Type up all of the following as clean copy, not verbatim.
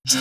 Hey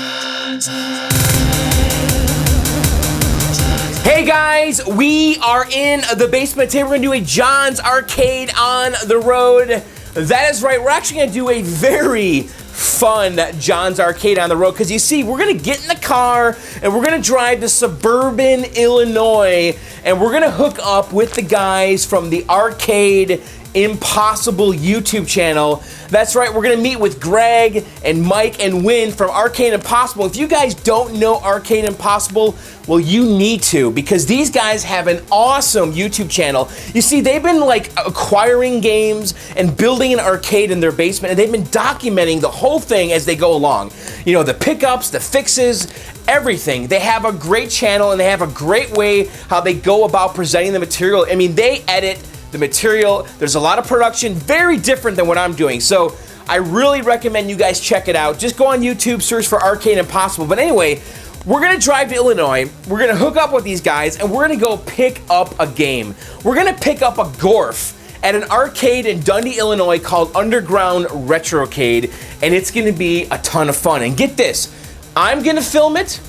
guys, we are in the basement today. We're gonna do a John's Arcade on the road. That is right, we're actually gonna do a very fun John's Arcade on the road, because you see, we're gonna get in the car and we're gonna drive to suburban Illinois, and we're gonna hook up with the guys from the Arcade Impossible YouTube channel. That's right, we're gonna meet with Gregg and Mike and Win from Arcade Impossible. If you guys don't know Arcade Impossible, well, you need to, because these guys have an awesome YouTube channel. You see, they've been like acquiring games and building an arcade in their basement, and they've been documenting the whole thing as they go along. You know, the pickups, the fixes, everything. They have a great channel, and they have a great way how they go about presenting the material. I mean, they edit the material. There's a lot of production, very different than what I'm doing. So I really recommend you guys check it out. Just go on YouTube, search for Arcade Impossible. But anyway, we're gonna drive to Illinois, we're gonna hook up with these guys, and we're gonna go pick up a game. We're gonna pick up a Gorf at an arcade in Dundee, Illinois called Underground Retrocade, and it's gonna be a ton of fun. And get this, I'm gonna film it,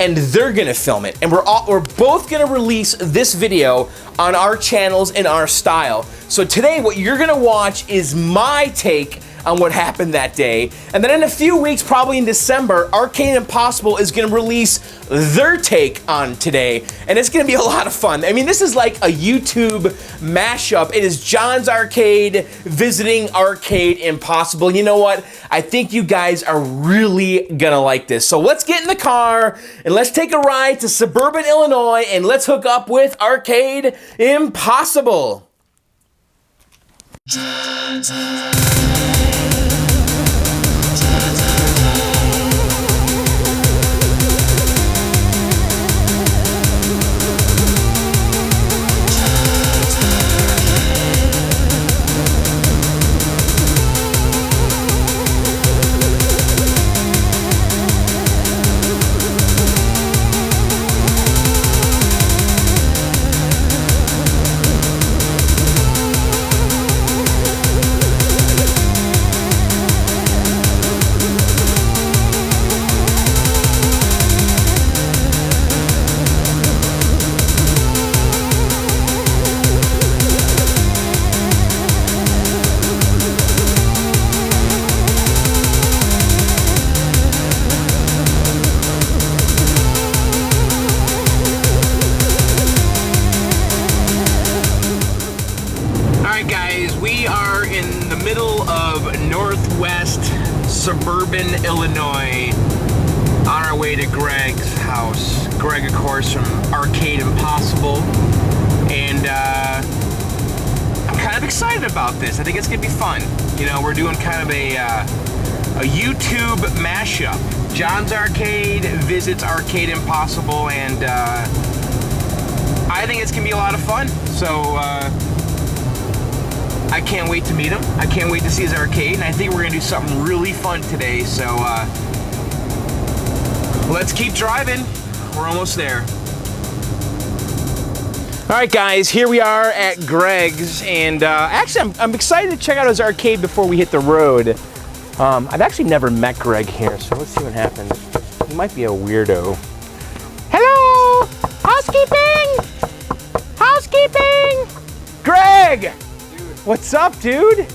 and they're gonna film it, and we're both gonna release this video on our channels in our style. So today, what you're gonna watch is my take on what happened that day, and then in a few weeks, probably in December, Arcade Impossible is gonna release their take on today, and it's gonna be a lot of fun. I mean, this is like a YouTube mashup. It is John's Arcade visiting Arcade Impossible. You know what? I think you guys are really gonna like this. So let's get in the car and let's take a ride to suburban Illinois, and let's hook up with Arcade Impossible. Northwest suburban Illinois, on our way to Gregg's house. Gregg, of course, from Arcade Impossible, and I'm kind of excited about this. I think it's gonna be fun. You know, we're doing kind of a YouTube mashup. John's Arcade visits Arcade Impossible, and I think it's gonna be a lot of fun. So I can't wait to meet him. I can't wait to see his arcade, and I think we're gonna do something really fun today. So let's keep driving. We're almost there. All right, guys, here we are at Gregg's, and actually, I'm excited to check out his arcade before we hit the road. I've actually never met Gregg here, so let's see what happens. He might be a weirdo. Hello, housekeeping, housekeeping, Gregg. What's up, dude?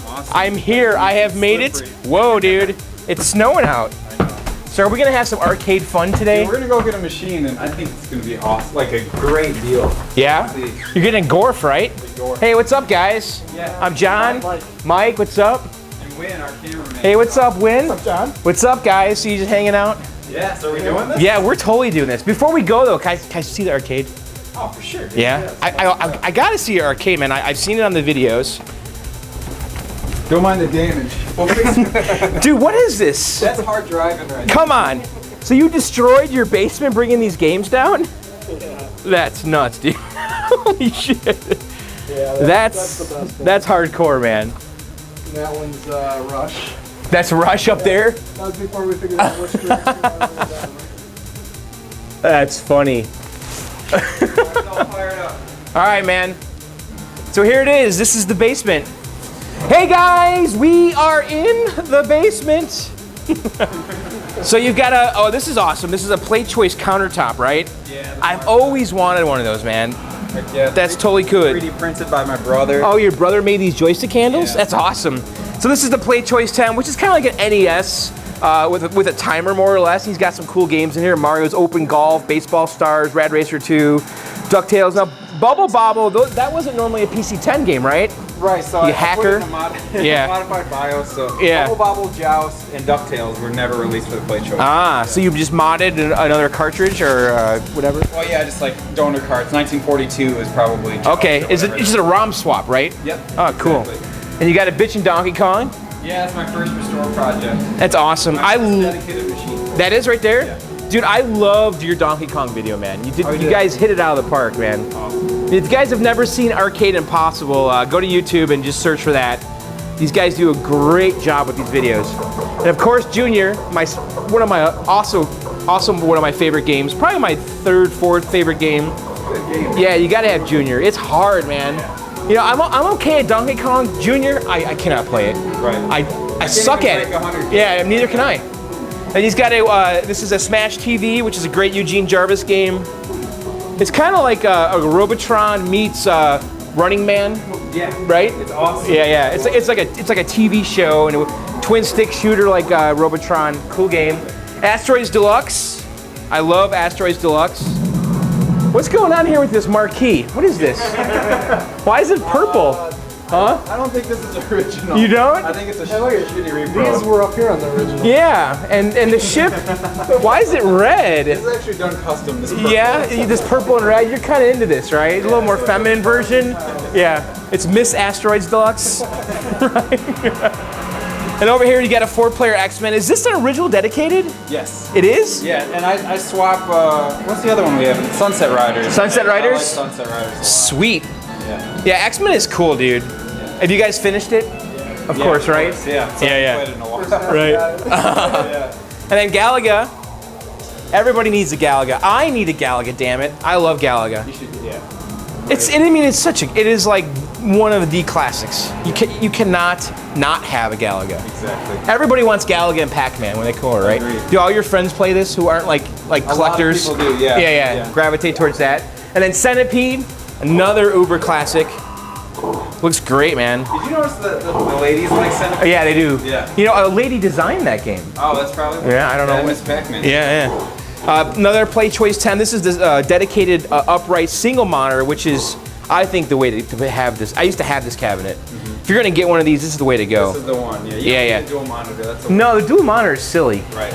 Awesome. I'm here. I have made it. Whoa, dude. It's snowing out. I know. So are we going to have some arcade fun today? Yeah, we're going to go get a machine, and I think it's going to be awesome. Like a great deal. Yeah? You're getting Gorf, right? Gorf. Hey, what's up, guys? Yeah. I'm John. Mike, what's up? And Win, our cameraman. Hey, what's up, Win? What's up, John? What's up, guys? So you just hanging out? Yeah, so are we doing this? Yeah, we're totally doing this. Before we go, though, can I see the arcade? Oh, for sure. Dude. Yeah? I got to see your arcade, man. I've seen it on the videos. Don't mind the damage. We'll fix it. Dude, what is this? That's hard driving right now. Come on. So you destroyed your basement bringing these games down? Yeah. That's nuts, dude. Holy shit. Yeah, That's the best thing. that's hardcore, man. And that one's Rush. That's Rush up there? That was before we figured out which direction. That's funny. It's all fired up. All right, man. So here it is. This is the basement. Hey guys, we are in the basement. So you've got a, oh, this is awesome. This is a Play Choice countertop, right? Yeah. I've always wanted one of those, man. Yeah, That's totally good. 3D printed by my brother. Oh, your brother made these joystick handles? Yeah. That's awesome. So this is the Play Choice 10, which is kind of like an NES with a timer, more or less. He's got some cool games in here. Mario's Open Golf, Baseball Stars, Rad Racer 2, DuckTales. Now, Bubble Bobble, that wasn't normally a PC-10 game, right? Right, so You I hacker. put in a Yeah. modified BIOS, so Yeah. Bubble Bobble, Joust, and DuckTales were never released for the Play Choice. Ah, so you just modded another cartridge or whatever? Well, yeah, just like donor cards. 1942 is probably Joust Okay, or is it whatever. it's just a ROM swap, right? Yep. Oh, cool. Exactly. And you got a bitchin' Donkey Kong? Yeah, that's my first restore project. That's awesome. My first dedicated machine. That is right there? Yeah. Dude, I loved your Donkey Kong video, man. You you you did? guys hit it out of the park, man. Awesome. If you guys have never seen Arcade Impossible, go to YouTube and just search for that. These guys do a great job with these videos. And of course, Junior, one of my favorite games, probably my third, fourth favorite game. Good game. Yeah, you gotta have Junior. It's hard, man. You know, I'm okay at Donkey Kong. Junior, I cannot play it. Right. I suck even at it. break 100. Yeah, neither can I. And he's got this is a Smash TV, which is a great Eugene Jarvis game. It's kind of like a Robotron meets Running Man, Yeah. right? It's awesome. Yeah. It's like a TV show and a twin stick shooter like Robotron. Cool game. Asteroids Deluxe. I love Asteroids Deluxe. What's going on here with this marquee? What is this? Why is it purple? Huh? I don't think this is original. You don't? I think it's a shitty repro. These were up here on the original. Yeah, and the ship. Why is it red? This is actually done custom. This purple. Yeah, this purple and red. You're kind of into this, right? A little more feminine version. Yeah, it's Miss Asteroids Deluxe. Right. And over here you got a 4-player X-Men. Is this an original dedicated? Yes. It is? Yeah, and I swap. What's the other one we have? Sunset Riders. Sunset Riders? I like Sunset Riders a lot. Sweet. Yeah. Yeah, X-Men is cool, dude. Have you guys finished it? Of course, right? Yeah. So Yeah, yeah. I haven't played it in a while. Right. Yeah. And then Galaga. Everybody needs a Galaga. I need a Galaga, damn it. I love Galaga. You should. Yeah. It is like one of the classics. You cannot not have a Galaga. Exactly. Everybody wants Galaga and Pac-Man when they come over, right? Agreed. Do all your friends play this who aren't like collectors? A lot of people do. Yeah. Yeah. Gravitate towards that. And then Centipede, another Uber classic. Looks great, man. Did you notice the ladies like Centipede? Yeah, they do. Yeah. You know, a lady designed that game. Oh, that's probably. Yeah, I don't know. Miss Pac-Man. Yeah. Another Play Choice 10. This is the dedicated upright single monitor, which is, I think, the way to have this. I used to have this cabinet. If you're gonna get one of these, this is the way to go. This is the one. Yeah. You Yeah, don't yeah. need a dual monitor. That's a No, the dual monitor is silly. Right.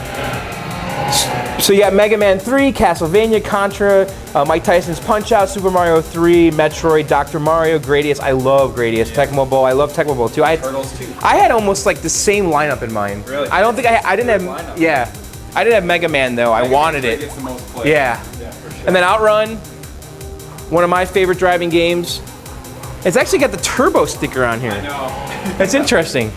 So you got Mega Man 3, Castlevania, Contra, Mike Tyson's Punch-Out, Super Mario 3, Metroid, Dr. Mario, Gradius. I love Gradius. Tecmo Bowl. I love Tecmo Bowl too. Turtles too. I had almost like the same lineup in mind. Really? I don't think I didn't have. Lineup. Yeah, I didn't have Mega Man though. I wanted it. Gets the most play. Yeah. Yeah, for sure. And then Outrun, one of my favorite driving games. It's actually got the turbo sticker on I here. know. That's interesting.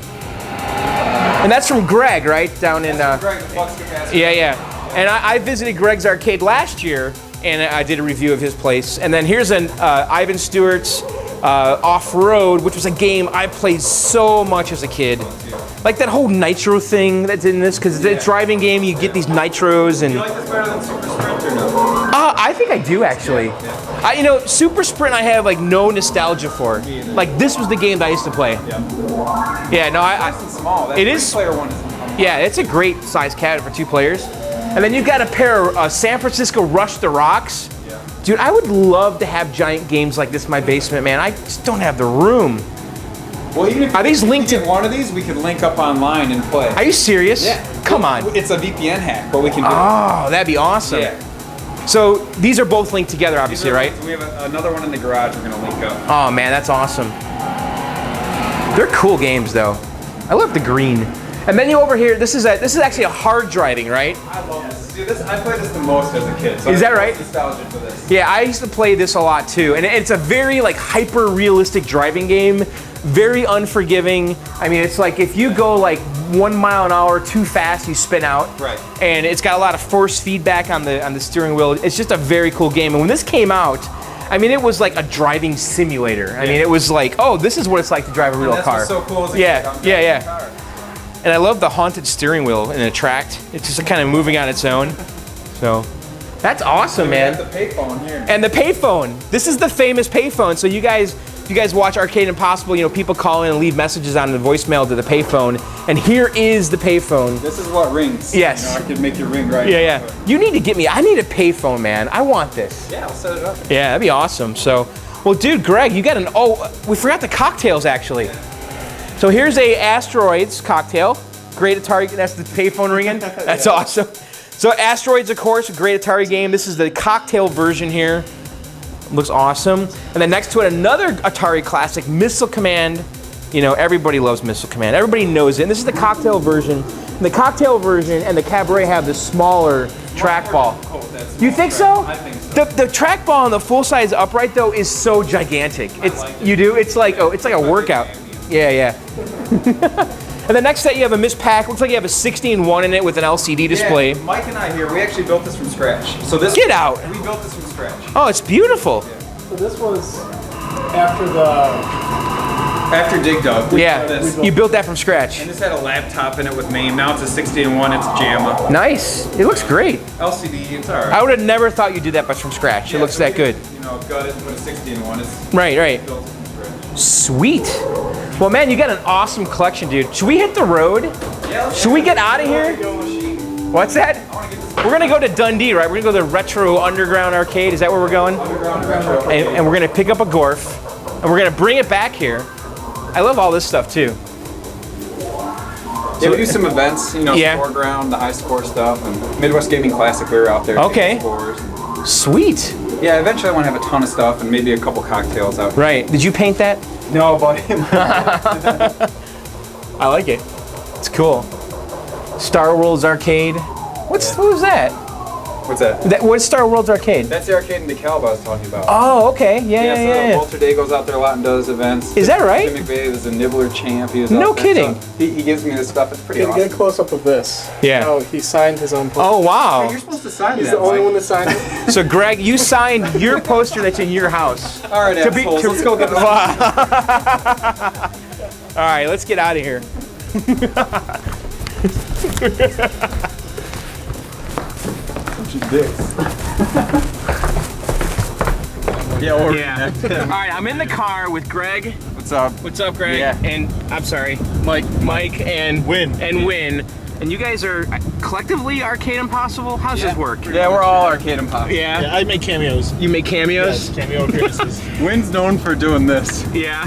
And that's from Gregg, right? Down in. Greg, the flux capacitor. Yeah. And I visited Gregg's Arcade last year, and I did a review of his place. And then here's an Ivan Stewart's Off-Road, which was a game I played so much as a kid. Like that whole nitro thing that's in this, because it's a driving game, you get these nitros and. You like this better than Super Sprint or no? I think I do actually. Super Sprint I have like no nostalgia for. Like this was the game that I used to play. Yeah. Yeah, no, Nice and small. That It is- player one is. yeah, it's a great size cabinet for 2 players. And then you've got a pair of San Francisco Rush the Rocks. Yeah. Dude, I would love to have giant games like this in my basement, man. I just don't have the room. Well, even if Are these linked we to- get one of these, we could link up online and play. Are you serious? Yeah. Come on. It's a VPN hack, but we can do Oh, that'd be awesome. it. Yeah. So these are both linked together, obviously, These are- right? We have another one in the garage we're going to link up. Oh man, that's awesome. They're cool games though. I love the green. And then you over here, this is actually a hard driving, right? I love this. Dude, I played this the most as a kid. So Is that I'm right? nostalgic for this. Yeah, I used to play this a lot too, and it's a very like hyper realistic driving game, very unforgiving. I mean, it's like if you go like 1 mile an hour too fast, you spin out. Right. And it's got a lot of force feedback on the steering wheel. It's just a very cool game. And when this came out, I mean, it was like a driving simulator. I mean, it was like, oh, this is what it's like to drive a real That's car. what's so cool as a Yeah, kid. I'm yeah, driving yeah. a car. And I love the haunted steering wheel in the tract. It's just kind of moving on its own. So that's awesome, man. The payphone here. And the payphone. This is the famous payphone. So you guys, if you guys watch Arcade Impossible, you know, people call in and leave messages on the voicemail to the payphone. And here is the payphone. This is what rings. Yes. You know, I could make it ring right. Yeah, yeah. You need to get me, I need a payphone, man. I want this. Yeah, I'll set it up. Yeah, that'd be awesome. So, well, dude, Greg, you got an, oh, we forgot the cocktails, actually. So here's a Asteroids cocktail. Great Atari, that's the payphone ringing. That's awesome. So Asteroids, of course, a great Atari game. This is the cocktail version here. Looks awesome. And then next to it, another Atari classic, Missile Command. You know, everybody loves Missile Command. Everybody knows it. And this is the cocktail version. And the cocktail version and the Cabaret have the smaller trackball. You think so? I think so. The trackball on the full-size upright, though, is so gigantic. It's, like it. you do? It's like, oh, it's like a workout. Yeah, yeah. And the next set, you have a Miss Pack. Looks like you have a 16-1 in it with an LCD display. Yeah, Mike and I here, we actually built this from scratch. So this Get out. We built this from scratch. Oh, it's beautiful. Yeah. So this was after Dig Dug. Yeah, This. you built that from scratch. And this had a laptop in it with MAME. Now it's a 16-1, it's JAMA. Nice. It looks great. LCD, it's alright. I would have never thought you did that much from scratch. It looks so that we good. just, you know, got it with a 16-1. It's Right, right. built from scratch. Sweet. Well, man, you got an awesome collection, dude. Should we hit the road? Yeah, Should we get out of here? What's that? We're gonna go to Dundee, right? We're gonna go to the Retro Underground Arcade. Is that where we're going? Underground Retrocade. And we're gonna pick up a Gorf, and we're gonna bring it back here. I love all this stuff too. Yeah, we do some events, you know, Yeah. Foreground, the high score stuff, and Midwest Gaming Classic, we were out there. Okay. taking scores. Sweet. Yeah, eventually I want to have a ton of stuff and maybe a couple cocktails out. Right. Did you paint that? No, but I like it. It's cool. Star Worlds Arcade. What was that? what's that? What's Star Worlds Arcade? That's the arcade in DeKalb I was talking about. Oh, okay. Yeah, so yeah. Walter Day goes out there a lot and does events. Is that right? Jim McVeigh is a nibbler champ. He was No out there, kidding. so he gives me this stuff. It's pretty Get awesome. a close up of this. Yeah. Oh, he signed his own poster. Oh, wow. You're supposed to sign He's that. the only Mike. one that signed it. So, Greg, you signed your poster that's in your house. All right, assholes, let's go get this. All right, let's get out of here. Yeah, or Yeah. All right, I'm in the car with Greg. What's up? What's up, Greg? Yeah. And I'm sorry, Mike, and Win. and Win. And you guys are collectively Arcade Impossible. How's this work? Yeah, we're all arcade impossible. Yeah. Yeah, I make cameos. You make cameos. Yes, cameo appearances. Wynn's known for doing this. Yeah.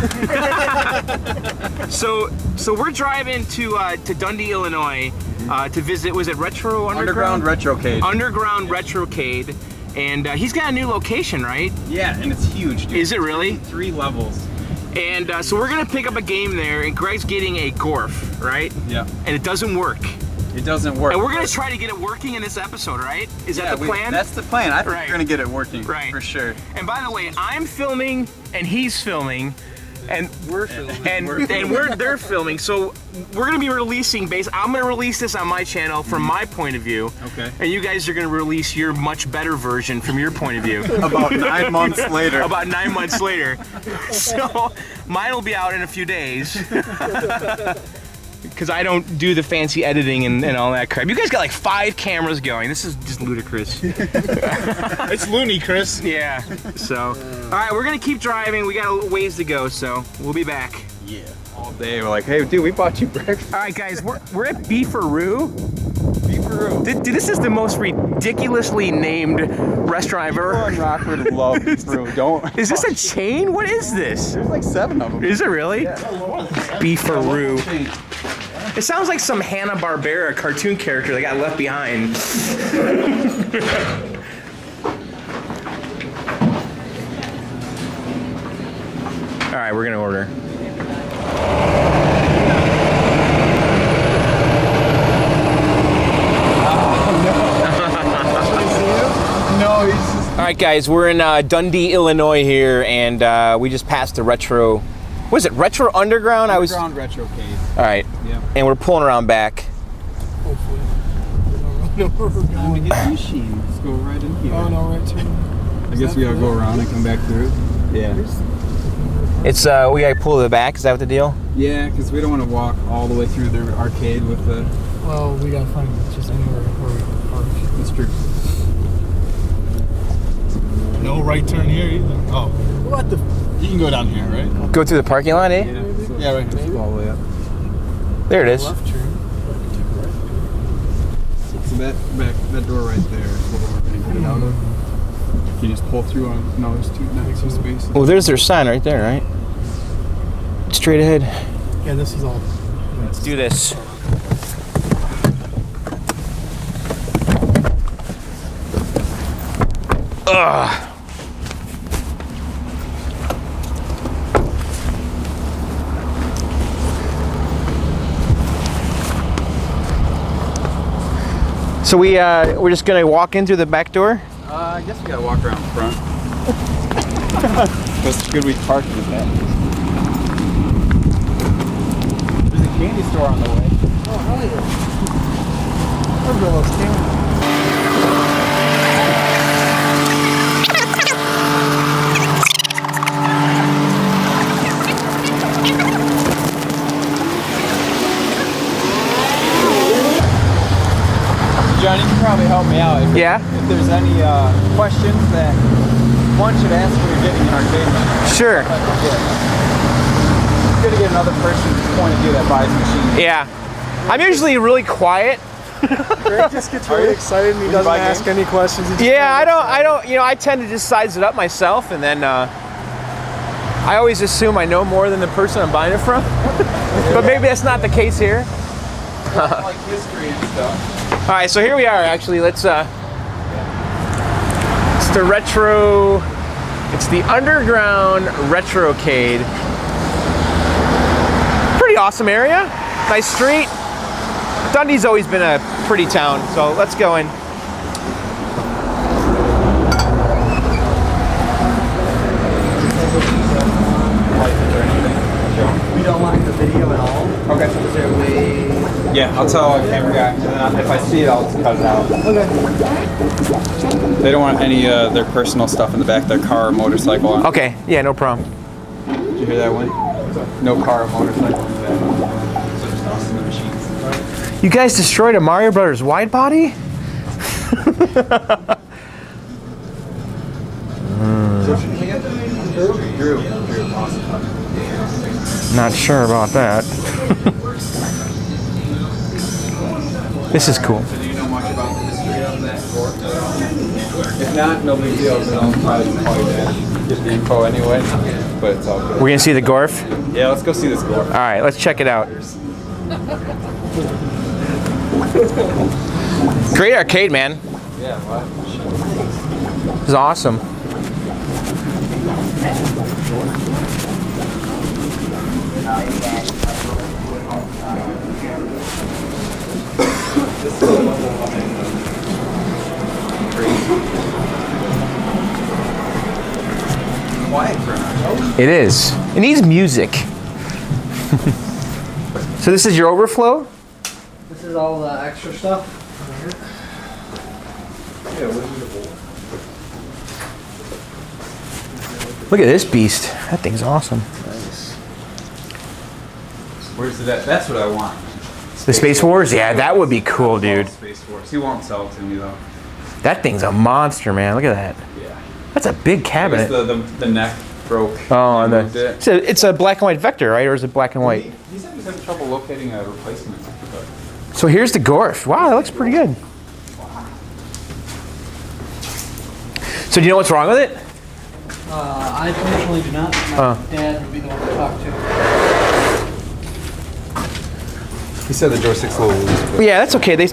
so we're driving to Dundee, Illinois, to visit. Was it Retro Underground Retrocade. Underground Retrocade, and he's got a new location, right? Yeah, and it's huge, dude. Is it really? 3 levels. And so we're gonna pick up a game there, and Greg's getting a Gorf, right? Yeah. And it doesn't work. It doesn't work. And we're gonna try to get it working in this episode, right? Is that the plan? That's the plan. I think Right. we're gonna get it working. Right. For sure. And by the way, I'm filming and he's filming, and We're filming. they're filming. So we're gonna be releasing I'm gonna release this on my channel from my point of view. Okay. And you guys are gonna release your much better version from your point of view. About 9 months later. About 9 months later. So mine will be out in a few days. Because I don't do the fancy editing and all that crap. You guys got like 5 cameras going. This is just ludicrous. It's loony, Chris. Yeah. So, all right, we're gonna keep driving. We got a ways to go, so we'll be back. Yeah. all day. We're like, hey, dude, we bought you breakfast. All right, guys, we're at Beefaroo. Beefaroo. Dude, this is the most ridiculously named restaurant I've People ever. in Rockford love Beefaroo. Don't. Is this a chain? What is this? There's like 7 of them. Is it really? Yeah. Beefaroo. It sounds like some Hanna-Barbera cartoon character that got left behind. All right, we're gonna order. No, he's just... All right, guys, we're in Dundee, Illinois here, and we just passed the Retro. What is it? Retro Underground? Underground Retrocade. All right. Yeah. And we're pulling around back. Hopefully. We don't know where we're When going. we get the machine, let's go right in here. Oh, no, right too. I guess we gotta go around and come back through. Yeah. It's we gotta pull to the back. Is that what the deal? Yeah, because we don't want to walk all the way through the arcade with the. Well, we gotta find just anywhere where we can park. That's true. No right turn here either. Oh, What the? you can go down here, right? Go through the parking lot, eh? Yeah, right. Maybe. All the way up. There it is. Left turn. So that door right there is what we're going to get it out of. Can you just pull through on? No, there's two spaces. Well, there's their sign right there, right? Straight ahead. Yeah, this is all. Let's do this. Ugh. So we're just gonna walk in through the back door. I guess we gotta walk around the front. That's good. We parked with that. There's a candy store on the way. Oh, hell yeah. Where's all those cameras? John, you can probably help me out. Yeah. If there's any questions that one should ask when you're getting an arcade machine. Sure. It's good to get another person's point of view that buys machines. Yeah. I'm usually really quiet. Greg just gets really excited and he doesn't buy ask games? any questions. He just Yeah, I don't, I tend to just size it up myself, and then I always assume I know more than the person I'm buying it from. But maybe that's not the case here. Like history and stuff. All right, so here we are. Actually, let's. It's the retro. It's the Underground Retrocade. Pretty awesome area. Nice street. Dundee's always been a pretty town, so let's go in. We don't like the video at all. Okay. Is there a way? Yeah, I'll tell our camera guy. And then if I see it, I'll just cut it out. Okay. They don't want any their personal stuff in the back of their car or motorcycle on. Okay. Yeah, no problem. Did you hear that one? No car or motorcycle in the back. So just us and the machines. You guys destroyed a Mario Brothers wide body? Drew. Not sure about that. This is cool. So do you know much about the history of that Gorf? If not, no big deal. Then I'll probably call you back. Get the info anyway. But it's all good. We're gonna see the Gorf. Yeah, let's go see this Gorf. All right, let's check it out. Great arcade, man. Yeah, what? This is awesome. Quiet for now. It is. It needs music. So this is your overflow? This is all the extra stuff. Look at this beast. That thing's awesome. Where's it at? That's what I want. The Space Wars? Yeah, that would be cool, dude. Space Force. He won't sell it to me though. That thing's a monster, man. Look at that. Yeah. That's a big cabinet. The neck broke. Oh, and He moved it. it's a black and white Vector, right? Or is it black and white? He said he's having trouble locating a replacement. But So here's the Gorf. Wow, that looks pretty good. So do you know what's wrong with it? I personally do not. My dad would be the one to talk to. he said the joystick's a little loose, but Yeah, that's okay. They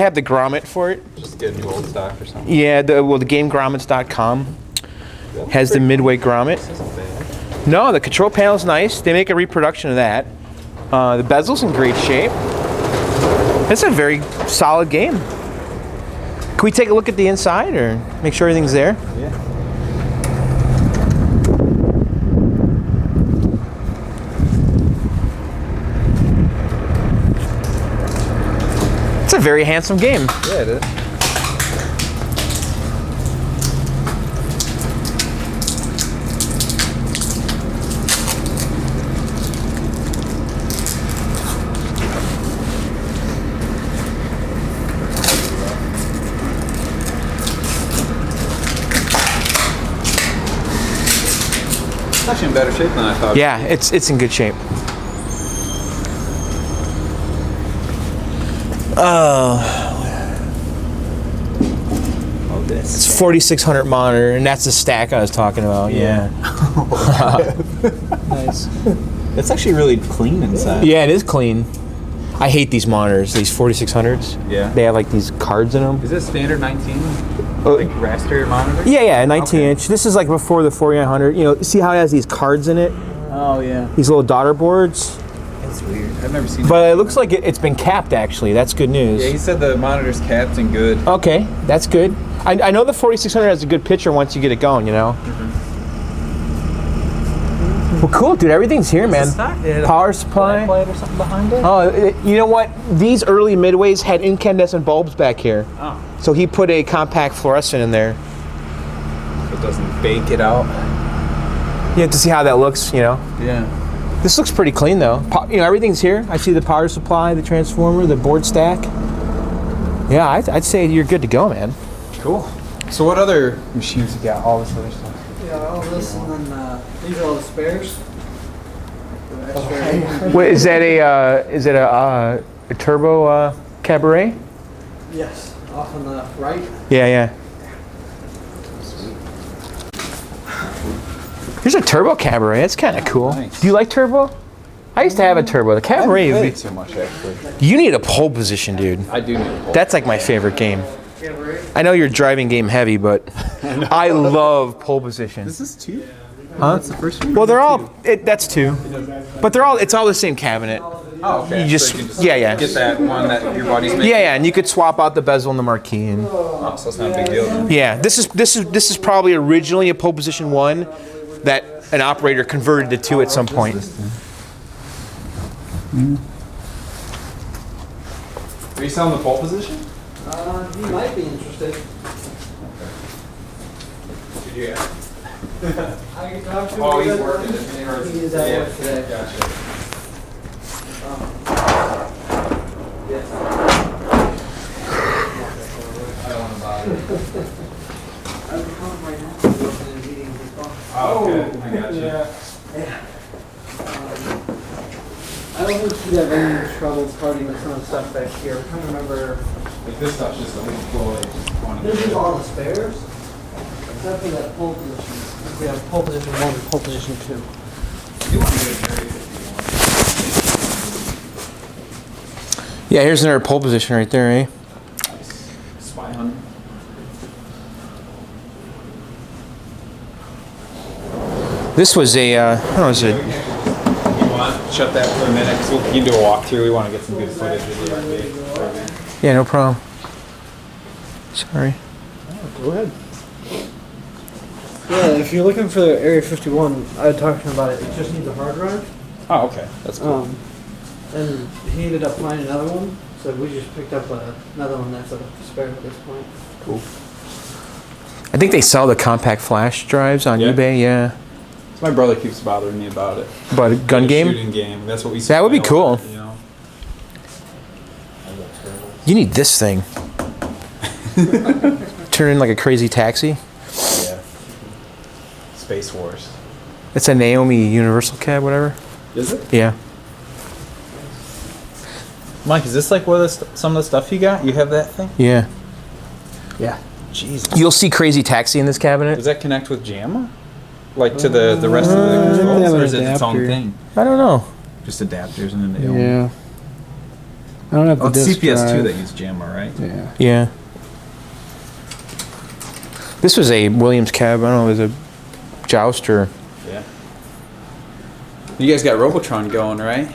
have the grommet for it. just get a new old stock or something. Yeah, the GameGrommets.com has the midway grommet. No, the control panel's nice. They make a reproduction of that. The bezel's in great shape. It's a very solid game. Can we take a look at the inside or make sure everything's there? Yeah. It's a very handsome game. Yeah, it is. It's actually in better shape than I thought. Yeah, it's in good shape. Oh, this. It's 4600 monitor, and that's the stack I was talking about. Yeah. Nice. It's actually really clean inside. Yeah, it is clean. I hate these monitors, these 4600s. Yeah. They have like these cards in them. Is this standard 19? Like raster monitor? Yeah, 19 inch. This is like before the 4900. You know, see how it has these cards in it? Oh yeah. These little daughter boards. That's weird. I've never seen. But it looks like it's been capped actually. That's good news. Yeah, he said the monitor's capped and good. Okay, that's good. I know the 4600 has a good picture once you get it going, you know? Well, cool, dude. Everything's here, man. Power supply. Light or something behind it? Oh, you know what? These early Midways had incandescent bulbs back here. Oh. So he put a compact fluorescent in there. So it doesn't bake it out. You have to see how that looks, you know? Yeah. This looks pretty clean, though. You know, everything's here. I see the power supply, the transformer, the board stack. Yeah, I'd say you're good to go, man. Cool. So what other machines you got? All this other stuff. Yeah, all this, and then these are all the spares. Wait, is that a turbo cabaret? Yes, off on the right. Yeah. Here's a turbo cabaret. That's kind of cool. Nice. Do you like turbo? I used to have a turbo. The cabaret. I Would played be, too much actually. you need a pole position, dude. I do need a pole. That's like my favorite game. I know you're driving game heavy, but I love pole position. This is two. Huh? That's the first one. Well, they're all. That's two, but they're all. It's all the same cabinet. Oh, okay. You just, yeah. Get that one that your buddy's making. Yeah, and you could swap out the bezel and the marquee. And Oh, so it's not a big deal then. yeah, this is probably originally a pole position one that an operator converted to two at some point. Are you selling the pole position? He might be interested. Yeah. I can talk to him. Oh, he's working. He is at work today. Gotcha. Yes. I don't want to bother. I'll be calling right now. He's in a meeting with his boss. Oh, okay. I got you. Yeah. I don't think he'd have any trouble parting with some of the stuff back here. I'm trying to remember. Like this stuff's just a little floor. This is all the spares, except for that pole position. We have pole position 1 and pole position 2. You want to get married if you want. Yeah, here's another pole position right there, eh? Nice. Spy hunting. This was a, I don't know, is it? You want to shut that for a minute because we can do a walkthrough. We want to get some good footage of the arcade. Yeah, no problem. Sorry. Go ahead. Yeah, if you're looking for the Area 51, I would talk to him about it. It just needs a hard drive. Oh, okay. That's cool. And he ended up finding another one, so we just picked up another one that's a spare at this point. Cool. I think they sell the compact flash drives on Yeah. eBay, yeah. My brother keeps bothering me about it. But a gun Like a game? Shooting game. That's what we. That would be play a cool. lot, you know? You need this thing. Turn in like a crazy taxi. Yeah. Space Wars. It's a Naomi Universal cab, whatever. Is it? Yeah. Mike, is this like what some of the stuff you got? You have that thing? Yeah. Yeah. Jesus. You'll see Crazy Taxi in this cabinet. Does that connect with JAMA? Like to the rest of the controls, or is it its own thing? I don't know. Just adapters and then Yeah. I don't have the Oh, it's disk CPS2 drive. that use JAMA, right? Yeah. Yeah. This was a Williams cab. I don't know, it was a Jouster. Yeah. You guys got Robotron going, right?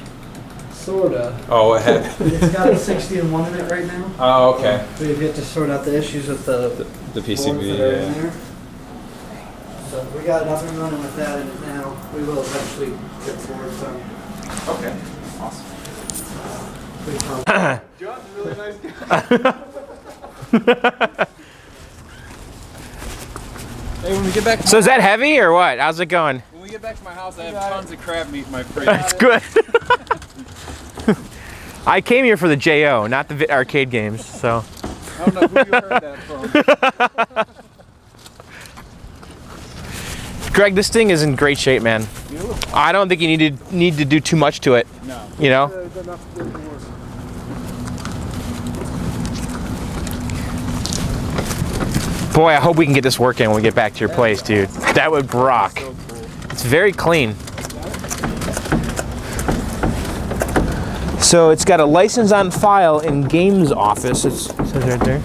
Sorta. Oh, it had. It's got a 60 and 1 in it right now. Oh, okay. We get to sort out the issues with the The boards PCB, that are in yeah. there. So we got it up and running with that in it now. We will eventually get the boards done. Okay. Awesome. Pretty pumped. John's a really nice guy. Hey, when we get back to So is that heavy or what? How's it going? when we get back to my house, I have tons of crab meat in my fridge. That's good. I came here for the JO, not the arcade games, so. I don't know who you heard that from. Greg, this thing is in great shape, man. I don't think you need to do too much to it. No. You know? Enough to do the work. Boy, I hope we can get this working when we get back to your place, dude. That would rock. So cool. It's very clean. So it's got a license on file in Games Office. It says right there.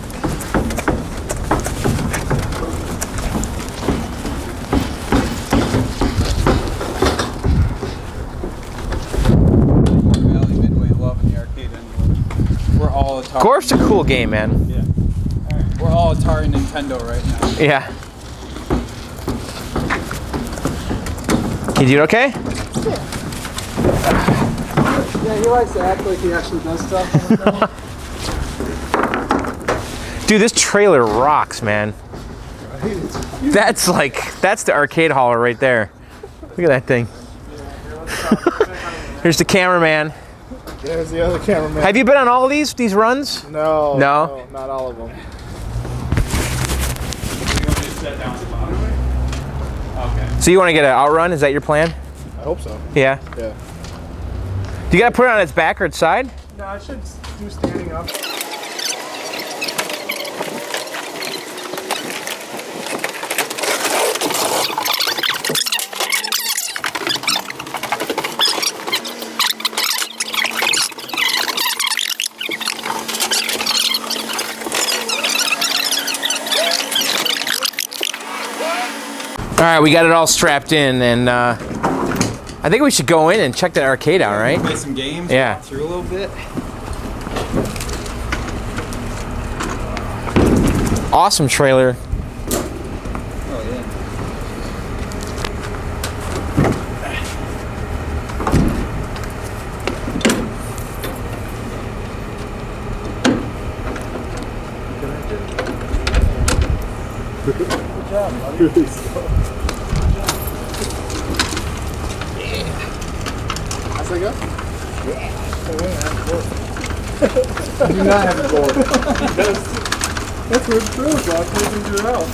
Valley, Midway, loving the arcade anyway. We're all Atari. Gorf's a cool game, man. Yeah. We're all Atari Nintendo right now. Yeah. Can you do it okay? Yeah, he likes to act like he actually does stuff on the phone. Dude, this trailer rocks, man. That's the arcade hauler right there. Look at that thing. Here's the cameraman. There's the other cameraman. Have you been on all of these runs? No. No? Not all of them. Okay. So you want to get an outrun? Is that your plan? I hope so. Yeah. Yeah. Do you got to put it on its back or its side? No, I should do standing up. All right, we got it all strapped in, and I think we should go in and check that arcade out, right? Play some games. Yeah. Walk through a little bit. Awesome trailer. Oh yeah. How's that go? Yeah. I do not have a board. That's where it goes. I'll figure it out.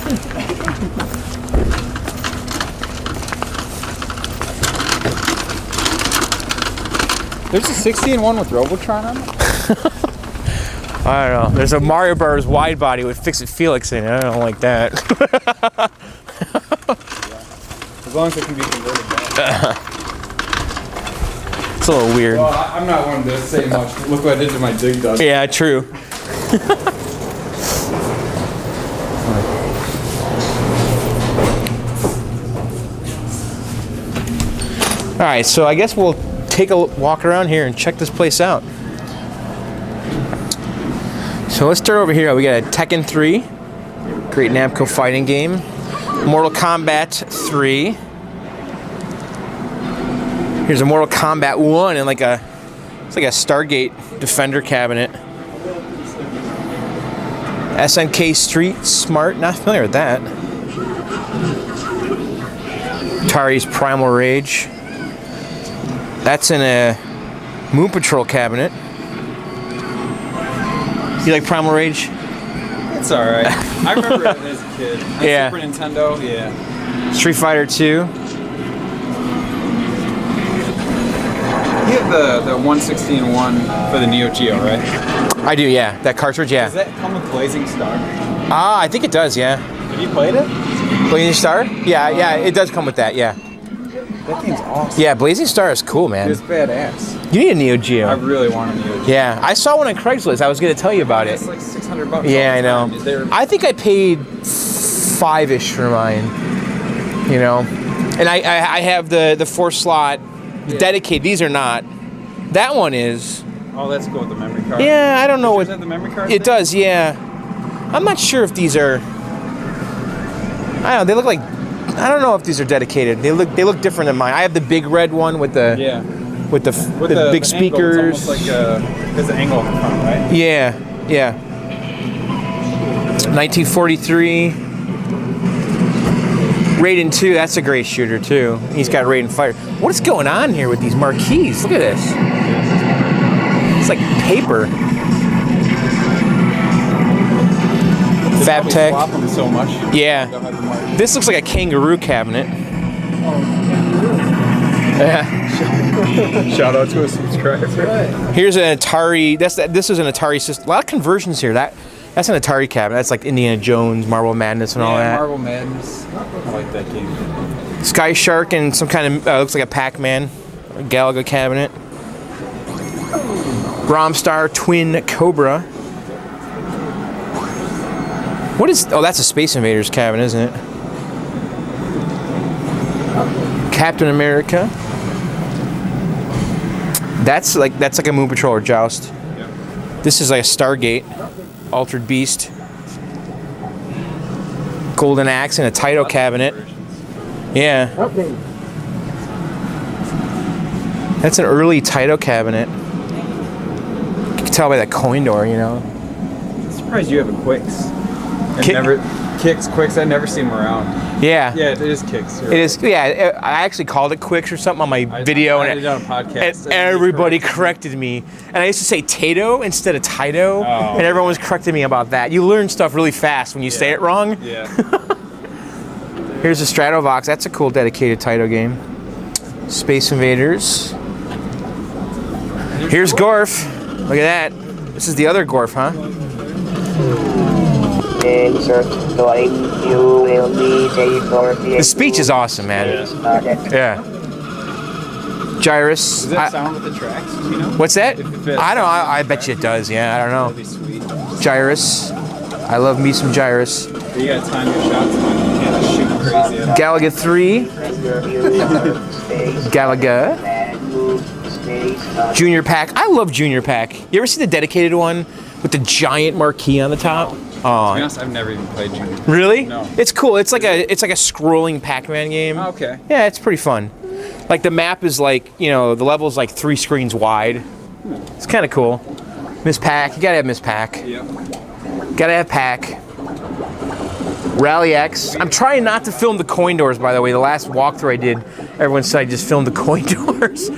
There's a 16-1 with Robotron on it. I don't know. There's a Mario Bros. Wide body with Fix-It Felix in it. I don't like that. As long as it can be converted back. It's a little weird. Well, I'm not one to say much. Look what I did to my dig dug. Yeah, true. All right, so I guess we'll take a walk around here and check this place out. So let's start over here. We got a Tekken 3, great Namco fighting game. Mortal Kombat 3. Here's a Mortal Kombat 1 and it's like a Stargate Defender cabinet. SNK Street Smart, not familiar with that. Atari's Primal Rage. That's in a Moon Patrol cabinet. You like Primal Rage? It's alright. I remember it as a kid. On Yeah. Super Nintendo, yeah. Street Fighter 2. You have the 116-1 for the Neo Geo, right? I do, yeah. That cartridge, Does yeah. that come with Blazing Star? Ah, I think it does, yeah. Have you played it? Blazing Star? Yeah, it does come with that, yeah. That thing's awesome. Yeah, Blazing Star is cool, man. It's badass. You need a Neo I Geo. really want a Neo Geo. Yeah, I saw one on Craigslist. I was going to tell you about it. It's like $600. Yeah, I all know. the time. They're- I think I paid $5-ish for mine. You know, and I have the 4-slot dedicated. These are not. That one is. Oh, that's cool with the memory card. Yeah, I don't know what. Does it have the memory card? It does, yeah. I'm not sure if these are. I don't know. They look like. I don't know if these are dedicated. They look different than mine. I have the big red one with the Yeah. with the big the speakers. Angle, it's almost like there's an angle on the front, right? Yeah. 1943. Raiden 2, that's a great shooter too. He's got Raiden Fire. What is going on here with these marquees? Look at this. It's like paper. They probably Fabtech. swap them so much. Yeah. They'll have the mark. This looks like a kangaroo cabinet. Yeah. Shout out to a subscriber. Here's an Atari. This is an Atari system. A lot of conversions here. That's an Atari cabinet. That's like Indiana Jones, Marble Madness, and all that. Marble Madness. I like that game. Sky Shark and some kind of looks like a Pac-Man, a Galaga cabinet. Bromstar Twin Cobra. What is? Oh, that's a Space Invaders cabinet, isn't it? Captain America. That's like a Moon Patrol or Joust. Yep. This is like a Stargate, Altered Beast, Golden Axe, and a Taito cabinet. Yeah. That's an early Taito cabinet. You can tell by that coin door, you know. I'm surprised you have a Quicks. Quicks. I've never seen them around. Yeah. Yeah, it is Kicks. It is. Yeah, I actually called it Quicks or something on my video, I did it on a podcast. and everybody corrected me. And I used to say Tato instead of Taito, and everyone was correcting me about that. You learn stuff really fast when you say it wrong. Yeah. Here's a Stratovox. That's a cool dedicated Taito game. Space Invaders. Here's Gorf. Look at that. This is the other Gorf, huh? The speech is awesome, man. Yeah. Gyrus. Does that sound with the tracks? Do you know? What's that? If it I don't know. I bet you it does. Yeah, I don't That'd know. be sweet. Gyrus. I love me some Gyrus. But you gotta time your shots, man. You can't just shoot crazy. Galaga 3. Galaga. Junior Pack. I love Junior Pack. You ever see the dedicated one with the giant marquee on the top? To be Oh, honest, I've never even played Junior. really? No. It's cool. It's like a scrolling Pac-Man game. Oh, okay. Yeah, it's pretty fun. Like the map is like, you know, the level's like 3 screens wide. It's kind of cool. Miss Pack. You gotta have Miss Pack. Yep. Gotta have Pack. Rally X. I'm trying not to film the coin doors, by the way. The last walkthrough I did, everyone said I just filmed the coin doors.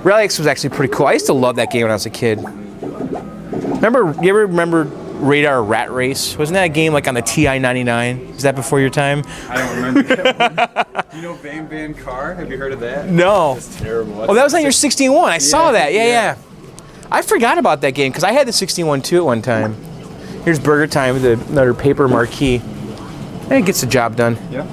Rally X was actually pretty cool. I used to love that game when I was a kid. You ever remember Radar Rat Race? Wasn't that a game like on the TI-99? Is that before your time? I don't remember that one. Do you know Bang Bang Car? Have you heard of that? No. It's terrible. Oh, that was on your 61. I saw that. yeah. Yeah. I forgot about that game because I had the 61 too at one time. Here's Burger Time with another paper marquee. And it gets the job done. Yeah.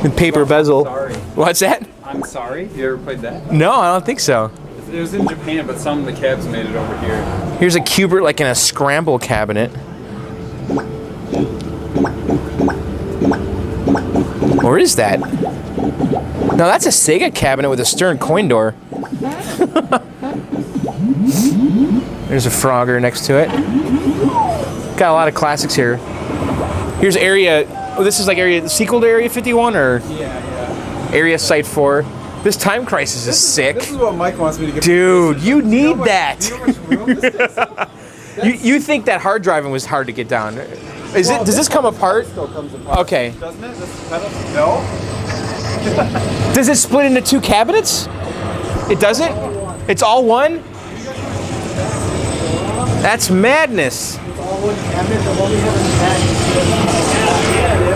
With paper bezel. Sorry. What's that? I'm sorry. You ever played that? No, I don't think so. It was in Japan, but some of the cabs made it over here. Here's a Cubert like in a scramble cabinet. Or is that? No, that's a Sega cabinet with a Stern coin door. There's a Frogger next to it. Got a lot of classics here. Here's area. Oh, this is like area sequel to Area 51 or Yeah. Area Site 4. This Time Crisis is sick. This is what Mike wants me to get. Dude, you need that. You know how much room this takes? You think that hard driving was hard to get down? Does this come apart? Still comes apart. Okay. Doesn't it? This pedal? No. Does it split into 2 cabinets? It doesn't? It's all one? That's madness. It's all one cabinet, but what we have in the back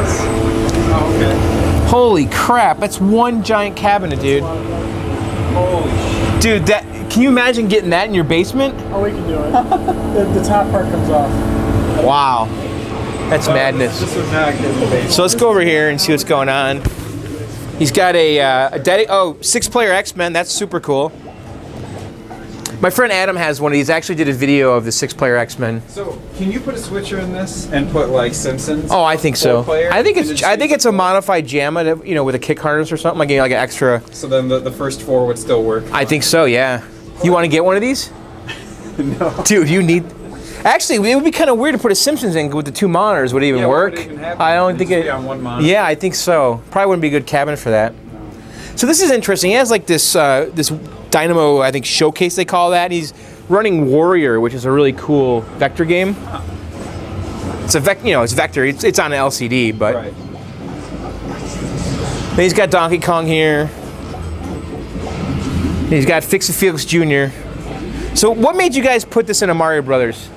is Oh, okay. Holy crap, that's one giant cabinet, dude. Holy Dude, can you imagine getting that in your basement? Oh, we can do it. the top part comes off. Wow. That's madness. This would not get in the base. So let's go over here and see what's going on. He's got a 6-player X-Men. That's super cool. My friend Adam has one of these. Actually did a video of the 6-player X-Men. So, can you put a switcher in this and put like Simpsons? Oh, I think so. 4-player, I think and it's a modified JAMA, to, with a kick harness or something, like an extra. So then the first 4 would still work. I think so. Yeah. You want to get one of these? No. Dude, you need. Actually, it would be kind of weird to put a Simpsons in with the 2 monitors. Would it even Yeah, what work? would even happen? I don't It'd think just it. be on one monitor. Yeah, I think so. Probably wouldn't be a good cabinet for that. So this is interesting. He has like this Dynamo, I think, showcase they call that. He's running Warrior, which is a really cool vector game. It's a it's vector. It's on an LCD, but Right. then he's got Donkey Kong here. He's got Fix-a-Felix Jr. So what made you guys put this in a Mario Brothers?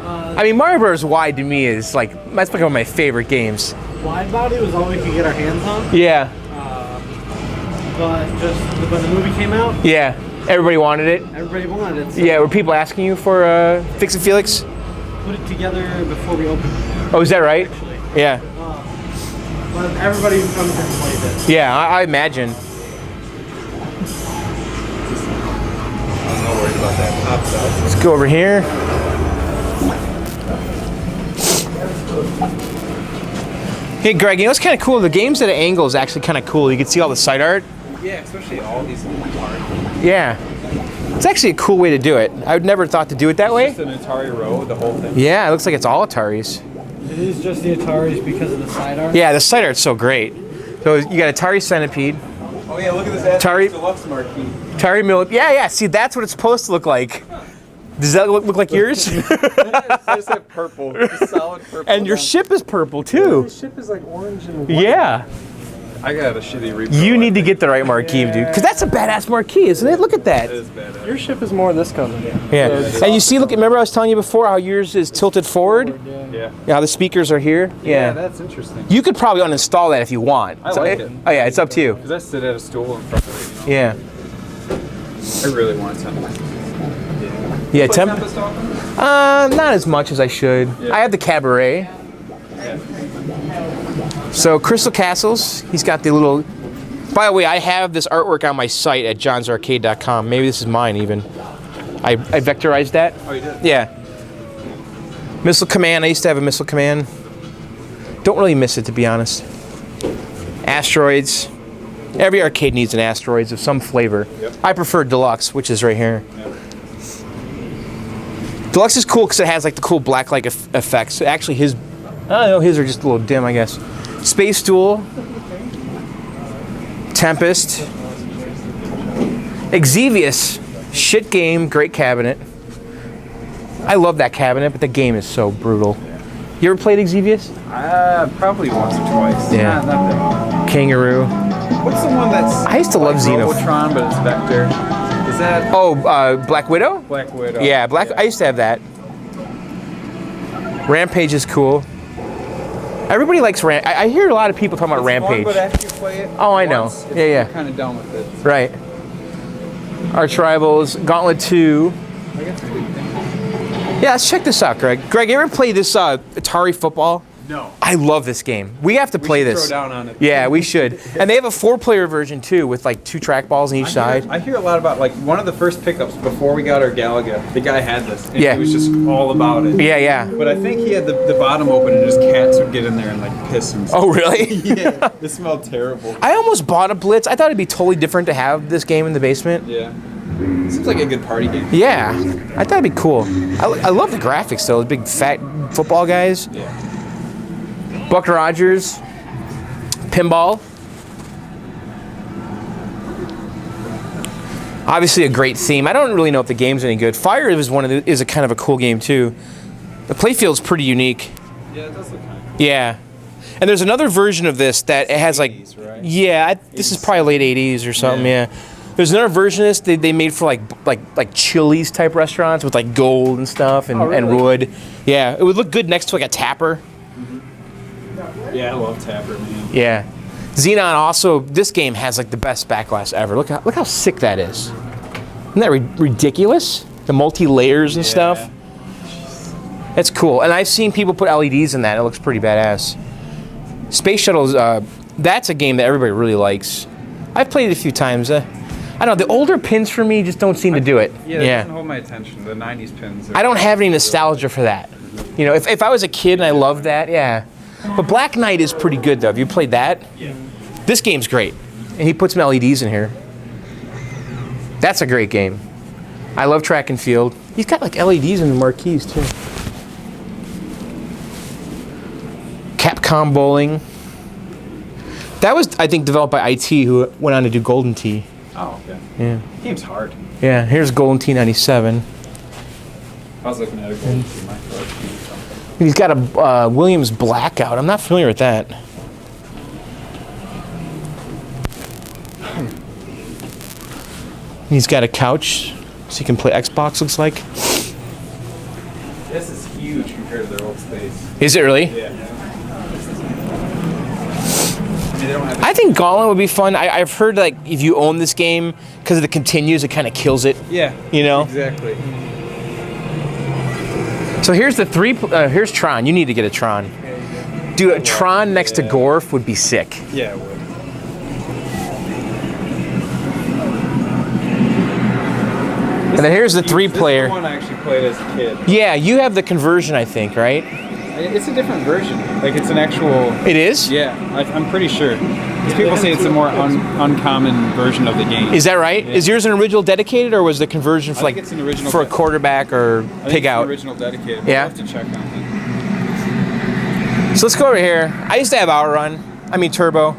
I mean, Mario Brothers Wide to me is like, that's like one of my favorite games. Wide body was all we could get our hands on. Yeah. just when the movie came out, Yeah. Everybody wanted it. everybody wanted it. So Yeah. Were people asking you for Fix It Felix? put it together before we opened. Oh, is that right? Actually, Yeah. but everybody who comes in plays it. Yeah. I imagine. I'm not worried about that. Pops out. Let's go over here. Hey, Greg, you know what's kind of cool? The game's at an angle is actually kind of cool. You can see all the side art. Yeah, especially all these cards. Yeah. It's actually a cool way to do it. I would never thought to do it that way. Just an Atari row, the whole thing. Yeah, it looks like it's all Ataris. It is just the Ataris because of the side art. Yeah, the side art's so great. So you got Atari Centipede, Oh yeah, look at this Atari- Deluxe marquee. Atari Mil. Yeah. See, that's what it's supposed to look like. Does that look like yours? I just have purple, just solid purple. And your ship is purple too. The ship is like orange and white. Yeah. I got a shitty repo. You need to get the right marquee, dude. Because that's a badass marquee, isn't it? Look at that. It is badass. Your ship is more this color. Yeah. And you see, look, remember I was telling you before how yours is tilted forward? Yeah. Yeah, how the speakers are here? Yeah, that's interesting. You could probably uninstall that if you want. I like it. Oh, yeah, it's up to you. Because I sit at a stool in front of it, you Yeah. know? I really want Tempest. Yeah, Put temp. Tempest off? Not as much as I should. Yeah. I have the Cabaret. So Crystal Castles, he's got the little. By the way, I have this artwork on my site at johnsarcade.com. Maybe this is mine even. I vectorized that. Oh, you did? Yeah. Missile Command. I used to have a Missile Command. Don't really miss it, to be honest. Asteroids. Every arcade needs an Asteroids of some flavor. Yep. I prefer Deluxe, which is right here. Yep. Deluxe is cool because it has like the cool black light effects. Actually, his, I don't know, his are just a little dim, I guess. Space Duel, Tempest, Exevious, shit game, great cabinet. I love that cabinet, but the game is so brutal. You ever played Exevious? Probably once or twice. Yeah. Not that. Kangaroo. What's the one that's? I used to love Xeno. Robotron, but it's vector. Is that Oh, Black Widow? Black Widow? Yeah, I used to have that. Rampage is cool. Everybody likes I hear a lot of people talking about It's fun, Rampage. but after you play it Oh, I know. once, Yeah, yeah. You're kind of done with it. Right. Arch Rivals, Gauntlet 2. I guess it's a good thing. Yeah, let's check this out, Greg. Greg, you ever play this Atari football? No. I love this game. We have to play should this. throw down on it. Yeah, we should. And they have a 4-player version too, with like 2 trackballs on each side. I hear a lot about, like, one of the first pickups before we got our Galaga, the guy had this. And Yeah. He was just all about it. Yeah, yeah. But I think he had the bottom open and just cats would get in there and, like, piss and stuff. Oh, really? Yeah. It smelled terrible. I almost bought a Blitz. I thought it'd be totally different to have this game in the basement. Yeah. Seems like a good party game. Yeah, I thought it'd be cool. I love the graphics though. The big fat football guys. Yeah. Buck Rogers. Pinball. Obviously a great theme. I don't really know if the game's any good. Fire is a kind of a cool game too. The playfield's pretty unique. Yeah, it does look kind of cool. Yeah. And there's another version of this that it has like 80s, right? yeah, this is probably late 80s or something, yeah. There's another version of this they made for like Chili's type restaurants with like gold and stuff and, and wood. Yeah, it would look good next to like a tapper. Yeah, I love Tapper, man. Yeah. Xenon also, this game has like the best backglass ever. Look how sick that is. Isn't that ridiculous? The multi-layers and stuff. That's cool. And I've seen people put LEDs in that. It looks pretty badass. Space Shuttles, that's a game that everybody really likes. I've played it a few times. I don't know, the older pins for me just don't seem to do it. Yeah, that doesn't hold my attention. The 90s pins. I don't have any nostalgia for that. You know, if I was a kid and I loved that, yeah. But Black Knight is pretty good though. Have you played that? Yeah. This game's great. And he puts some LEDs in here. That's a great game. I love track and field. He's got like LEDs in the marquees too. Capcom Bowling. That was, I think, developed by IT, who went on to do Golden Tee. Oh, okay. Yeah. Game's hard. Yeah, here's Golden Tee 97. I was looking at a Golden Tee, my first. He's got a Williams Blackout. I'm not familiar with that. He's got a couch, so you can play Xbox, looks like. This is huge compared to their old space. Is it really? Yeah. mean, they don't have. I think Gauntlet would be fun. I've heard like if you own this game because of the continues, it kind of kills it. Yeah. You know. Exactly. So here's the here's Tron. You need to get a Tron. Dude, a Tron next to Gorf would be sick. Yeah, it would. And then here's the 3-player. This is the one I actually played as a kid. Yeah, you have the conversion, I think, right? It's a different version. Like, it's an actual... It is? Yeah, I'm pretty sure. Because people say it's a more uncommon version of the game. Is that right? Yeah. Is yours an original dedicated, or was the conversion for I think it's an original for a quarterback or I think pig it's out? an original dedicated. Yeah. We'll have to check on it. So let's go over here. I used to have Outrun. I mean Turbo.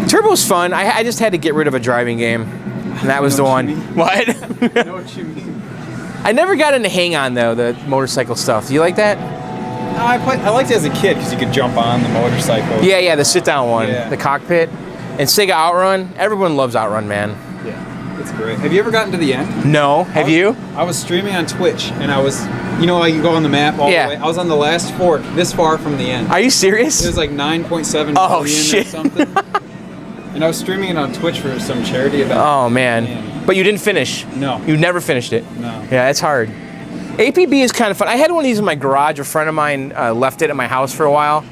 Turbo's fun. I just had to get rid of a driving game, and that was the one. What? I know what you mean. I never got into Hang On though, the motorcycle stuff. Do you like that? I liked it as a kid because you could jump on the motorcycle. Yeah, the sit-down one, Yeah. the cockpit, and Sega Outrun. Everyone loves Outrun, man. Yeah, it's great. Have you ever gotten to the end? No, have you? I was streaming on Twitch, and I was, you know, you can go on the map all Yeah. the way. I was on the last fork, this far from the end. Are you serious? It was like 9.7 Oh, billion shit. or something. And I was streaming it on Twitch for some charity event. Oh man, but you didn't finish. No. You never finished it. No. Yeah, it's hard. APB is kind of fun. I had one of these in my garage. A friend of mine left it at my house for a while,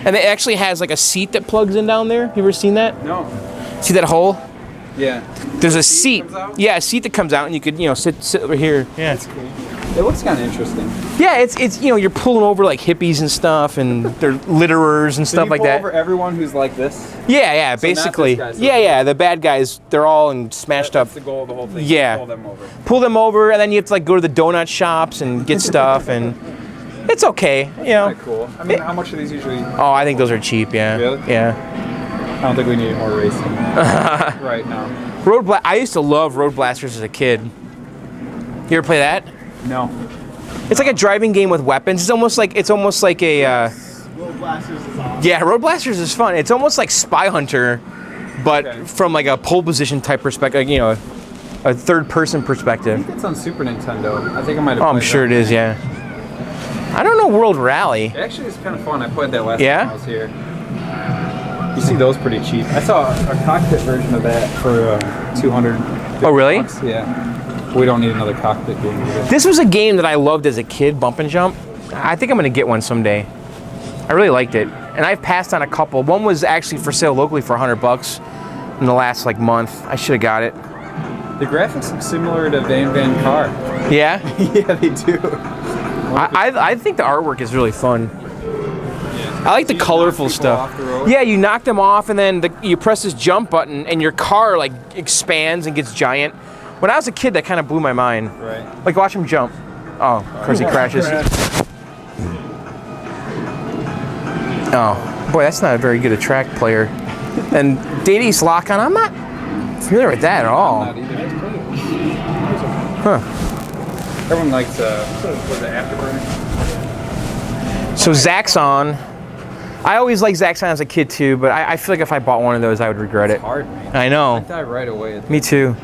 and it actually has like a seat that plugs in down there. You ever seen that? No. See that hole? Yeah. There's a seat. comes out? Yeah, a seat that comes out, and you could sit over here. Yeah. That's cool. It looks kind of interesting. Yeah, it's you're pulling over like hippies and stuff, and they're litterers and So stuff you like pull that. over everyone who's like this? Yeah, So not basically. this guy, so- Yeah, the bad guys, they're all smashed up. That's the goal of the whole thing. Yeah. Pull them over. Pull them over, and then you have to like go to the donut shops and get stuff, and it's okay, you know. Kinda cool. I mean, how much are these usually? Oh, I think those are cheap. Yeah. Really? Yeah. I don't think we need more racing right now. I used to love Road Blasters as a kid. You ever play that? No. It's like a driving game with weapons. It's almost like a. Road Blasters is awesome. Yeah, Road Blasters is fun. It's almost like Spy Hunter, but Okay. from like a pole position type perspective. Like, a third-person I perspective. think it's on Super Nintendo. I think I might have Oh, I'm played sure that. it is. Yeah. I don't know World Rally. Actually, it's kind of fun. I played that last Yeah? time I was here. You see those pretty cheap. I saw a cockpit version of that for 200. Oh, really? bucks. Yeah. We don't need another cockpit game either. This was a game that I loved as a kid, Bump and Jump. I think I'm gonna get one someday. I really liked it, and I've passed on a couple. One was actually for sale locally for $100 in the last like month. I should have got it. The graphics look similar to Van Car. Yeah, Yeah, they do. I think the artwork is really fun. I like the You just colorful knock people stuff. off the road? Yeah, you knock them off, and then you press this jump button, and your car like expands and gets giant. When I was a kid, that kind of blew my mind. Right. Like watch him jump. Oh, of course he crashes. Oh, boy, that's not a very good a track player. And Daisy's lock on, I'm not familiar with that at all. Not either. Huh. Everyone likes was it Afterburner? So Zaxxon. I always liked Zaxxon as a kid too, but I feel like if I bought one of those, I would regret it. Hard, man. I know. I die right away. Me too.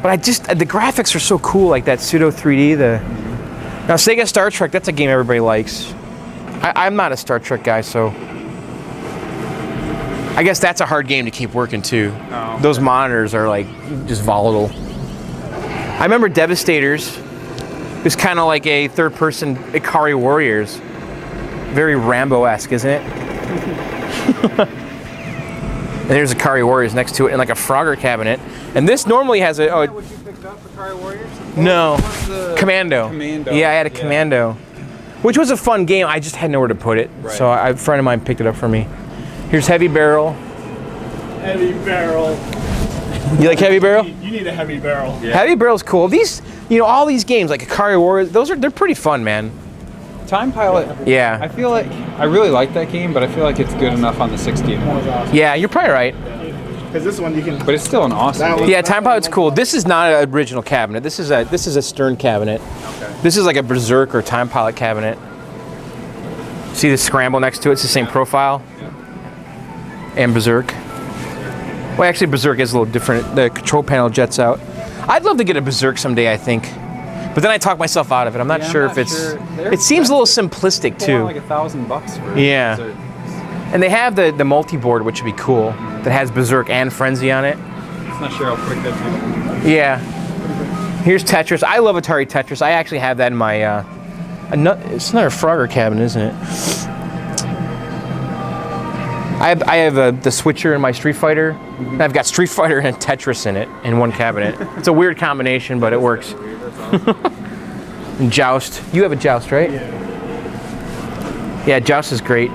But the graphics are so cool, like that pseudo 3D. Now Sega Star Trek, that's a game everybody likes. I'm not a Star Trek guy, so I guess that's a hard game to keep working too. Oh. Those monitors are like just volatile. I remember Devastators. It was kind of like a third-person Ikari Warriors. Very Rambo-esque, isn't it? And there's Ikari Warriors next to it, and like a Frogger cabinet. And this normally has a What you picked up for Ikari Warriors? no What's the Commando. Commando. Yeah, I had a Commando, which was a fun game. I just had nowhere to put it, Right. so a friend of mine picked it up for me. Here's Heavy Barrel. Heavy barrel. You like Heavy Barrel? You need a heavy barrel. Yeah. Heavy Barrel's cool. These, all these games like Ikari Warriors, they're pretty fun, man. Time Pilot. I Yeah, feel like I really like that game, but I feel like it's good enough on the 16. That was awesome. yeah, you're probably right. Because this one you can. But it's still an awesome That game. was- Yeah, Time Pilot's cool. This is not an original cabinet. This is a Stern cabinet. Okay. This is like a Berserk or Time Pilot cabinet. See the scramble next to it? It's the same profile. And Berserk. Well, actually, Berserk is a little different. The control panel jets out. I'd love to get a Berserk someday, I think. But then I talk myself out of it. I'm not Yeah, I'm sure not if it's... sure. They're It seems a little simplistic, People too. want like $1,000 for it. Yeah. So And they have the multi-board, which would be cool, that has Berserk and Frenzy on it. It's not sure how quick that'd be. Yeah. Here's Tetris. I love Atari Tetris. I actually have that in my, it's another Frogger cabinet, isn't it? I have the Switcher in my Street Fighter. And I've got Street Fighter and Tetris in it, in one cabinet. It's a weird combination, but it works. And Joust. You have a Joust, right? Yeah, Joust is great.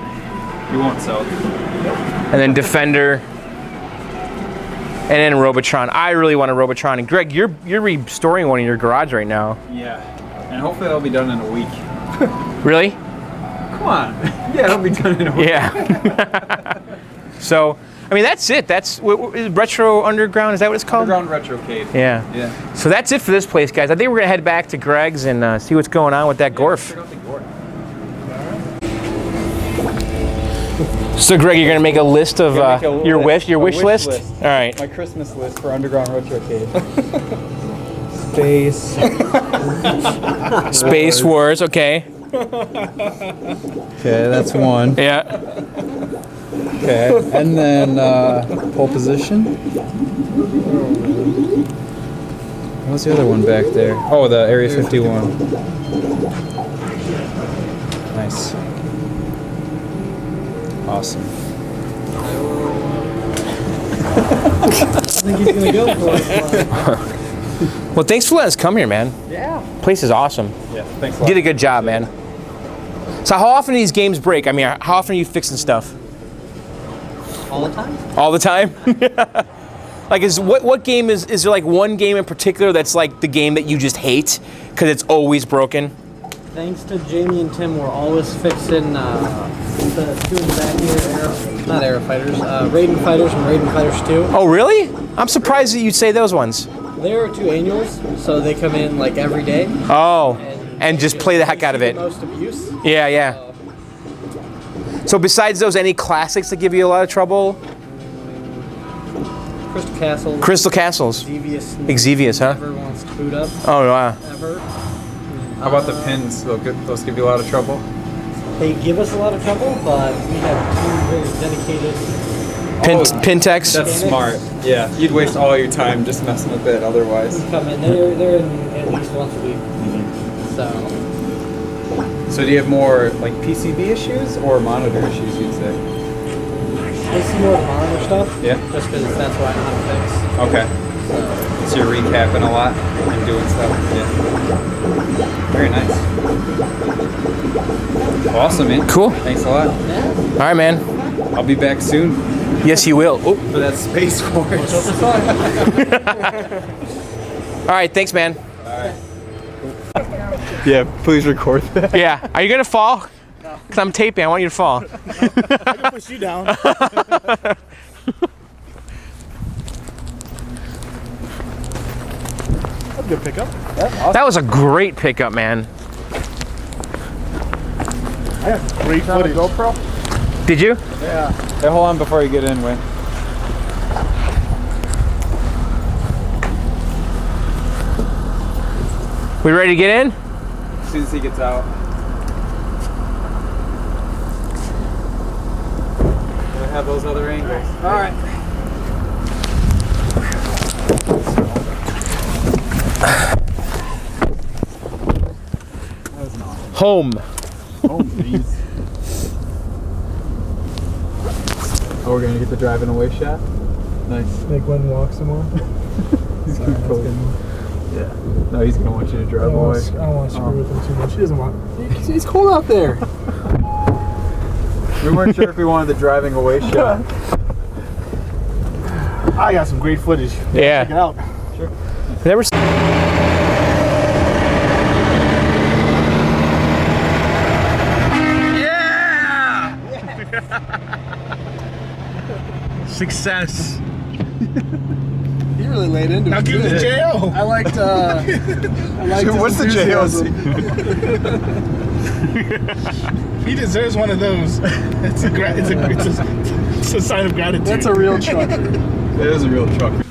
You won't sell it. And then Defender. And then Robotron. I really want a Robotron. And Greg, you're restoring one in your garage right now. Yeah. And hopefully that'll be done in a week. Really? Come on. Yeah, it'll be done in a week. Yeah. So, I mean, that's it. That's Retro Underground. Is that what it's called? Underground Retrocade. Yeah. Yeah. So that's it for this place, guys. I think we're gonna head back to Gregg's and see what's going on with that Gorf. Check out the Gorf. So, Greg, you're gonna make a list of your wish list. All right. My Christmas list for Underground Retrocade. Space Wars. Okay. Okay, that's one. Yeah. Okay, and then pole position. What's the other one back there? Oh, the Area 51. Nice. Awesome. I think he's gonna go for it. Well, thanks for letting us come here, man. Yeah. Place is awesome. Yeah, thanks a You lot. did a good job, man. So how often do these games break? I mean, how often are you fixing stuff? All the time? All the time? Like, what game is there like one game in particular that's like the game that you just hate because it's always broken? Thanks to Jamie and Tim, we're always fixing the two in the back here, not Aero Fighters, Raiden Fighters and Raiden Fighters 2. Oh, really? I'm surprised that you'd say those ones. They're 2 annuals, so they come in like every day. Oh, and just play the heck out of it. Most abuse. Yeah, yeah. So besides those, any classics that give you a lot of trouble? Crystal Castles. Crystal Castles. Exevious, huh? Never wants to boot up. Oh, wow. Ever. How about the pins? Those give you a lot of trouble? They give us a lot of trouble, but we have 2 very dedicated. Pintex. That's smart. Yeah, you'd waste all your time just messing with it otherwise. Come in. They're in at least once a week. So do you have more like PCB issues or monitor issues, you'd say? I see more of the monitor stuff. Yeah. Just because that's what I know how to fix. Okay. So you're recapping a lot and doing stuff. Yeah. Very nice. Awesome, man. Cool. Thanks a lot. All right, man. I'll be back soon Yes, you will. Oh. for that Space Wars. All right, thanks, man. Yeah, please record that. Yeah. Are you going to fall? Because I'm taping. I want you to fall. I can push you down. That's a good pickup. That was a great pickup, man. I have great footage. GoPro? Did you? Yeah. Hey, hold on before you get in, Wayne. We ready to get in? As soon as he gets out. We have those other angles. All right. Home. Oh, please. Oh, we're gonna get the driving away shot. Nice. Make one walk some more. He's gonna pull. Yeah. No, he's gonna want you to drive away. I don't want to screw with him too much. He doesn't want. He's cold out there. We weren't sure if we wanted the driving away shot. I got some great footage. Yeah. Check it out. Sure. Never. Success. He really laid into it. Now give me the JO. I liked. I liked. Dude, what's the JOC? He deserves one of those. It's a sign of gratitude. That's a real trucker. That is a real truck.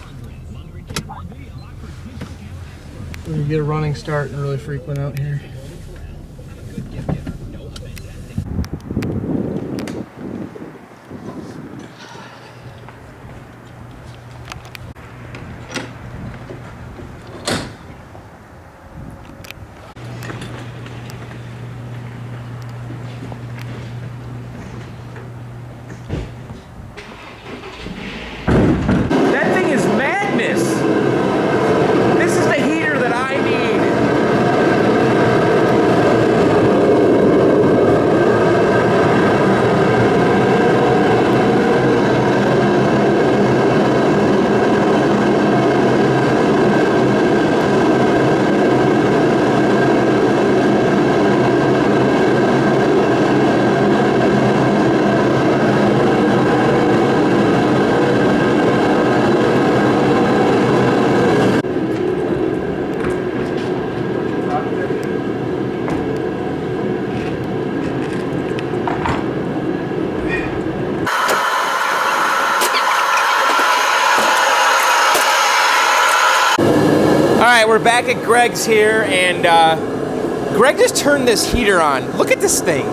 You get a running start and really frequent out here. right, we're back at Gregg's here, and Gregg just turned this heater on. Look at this thing.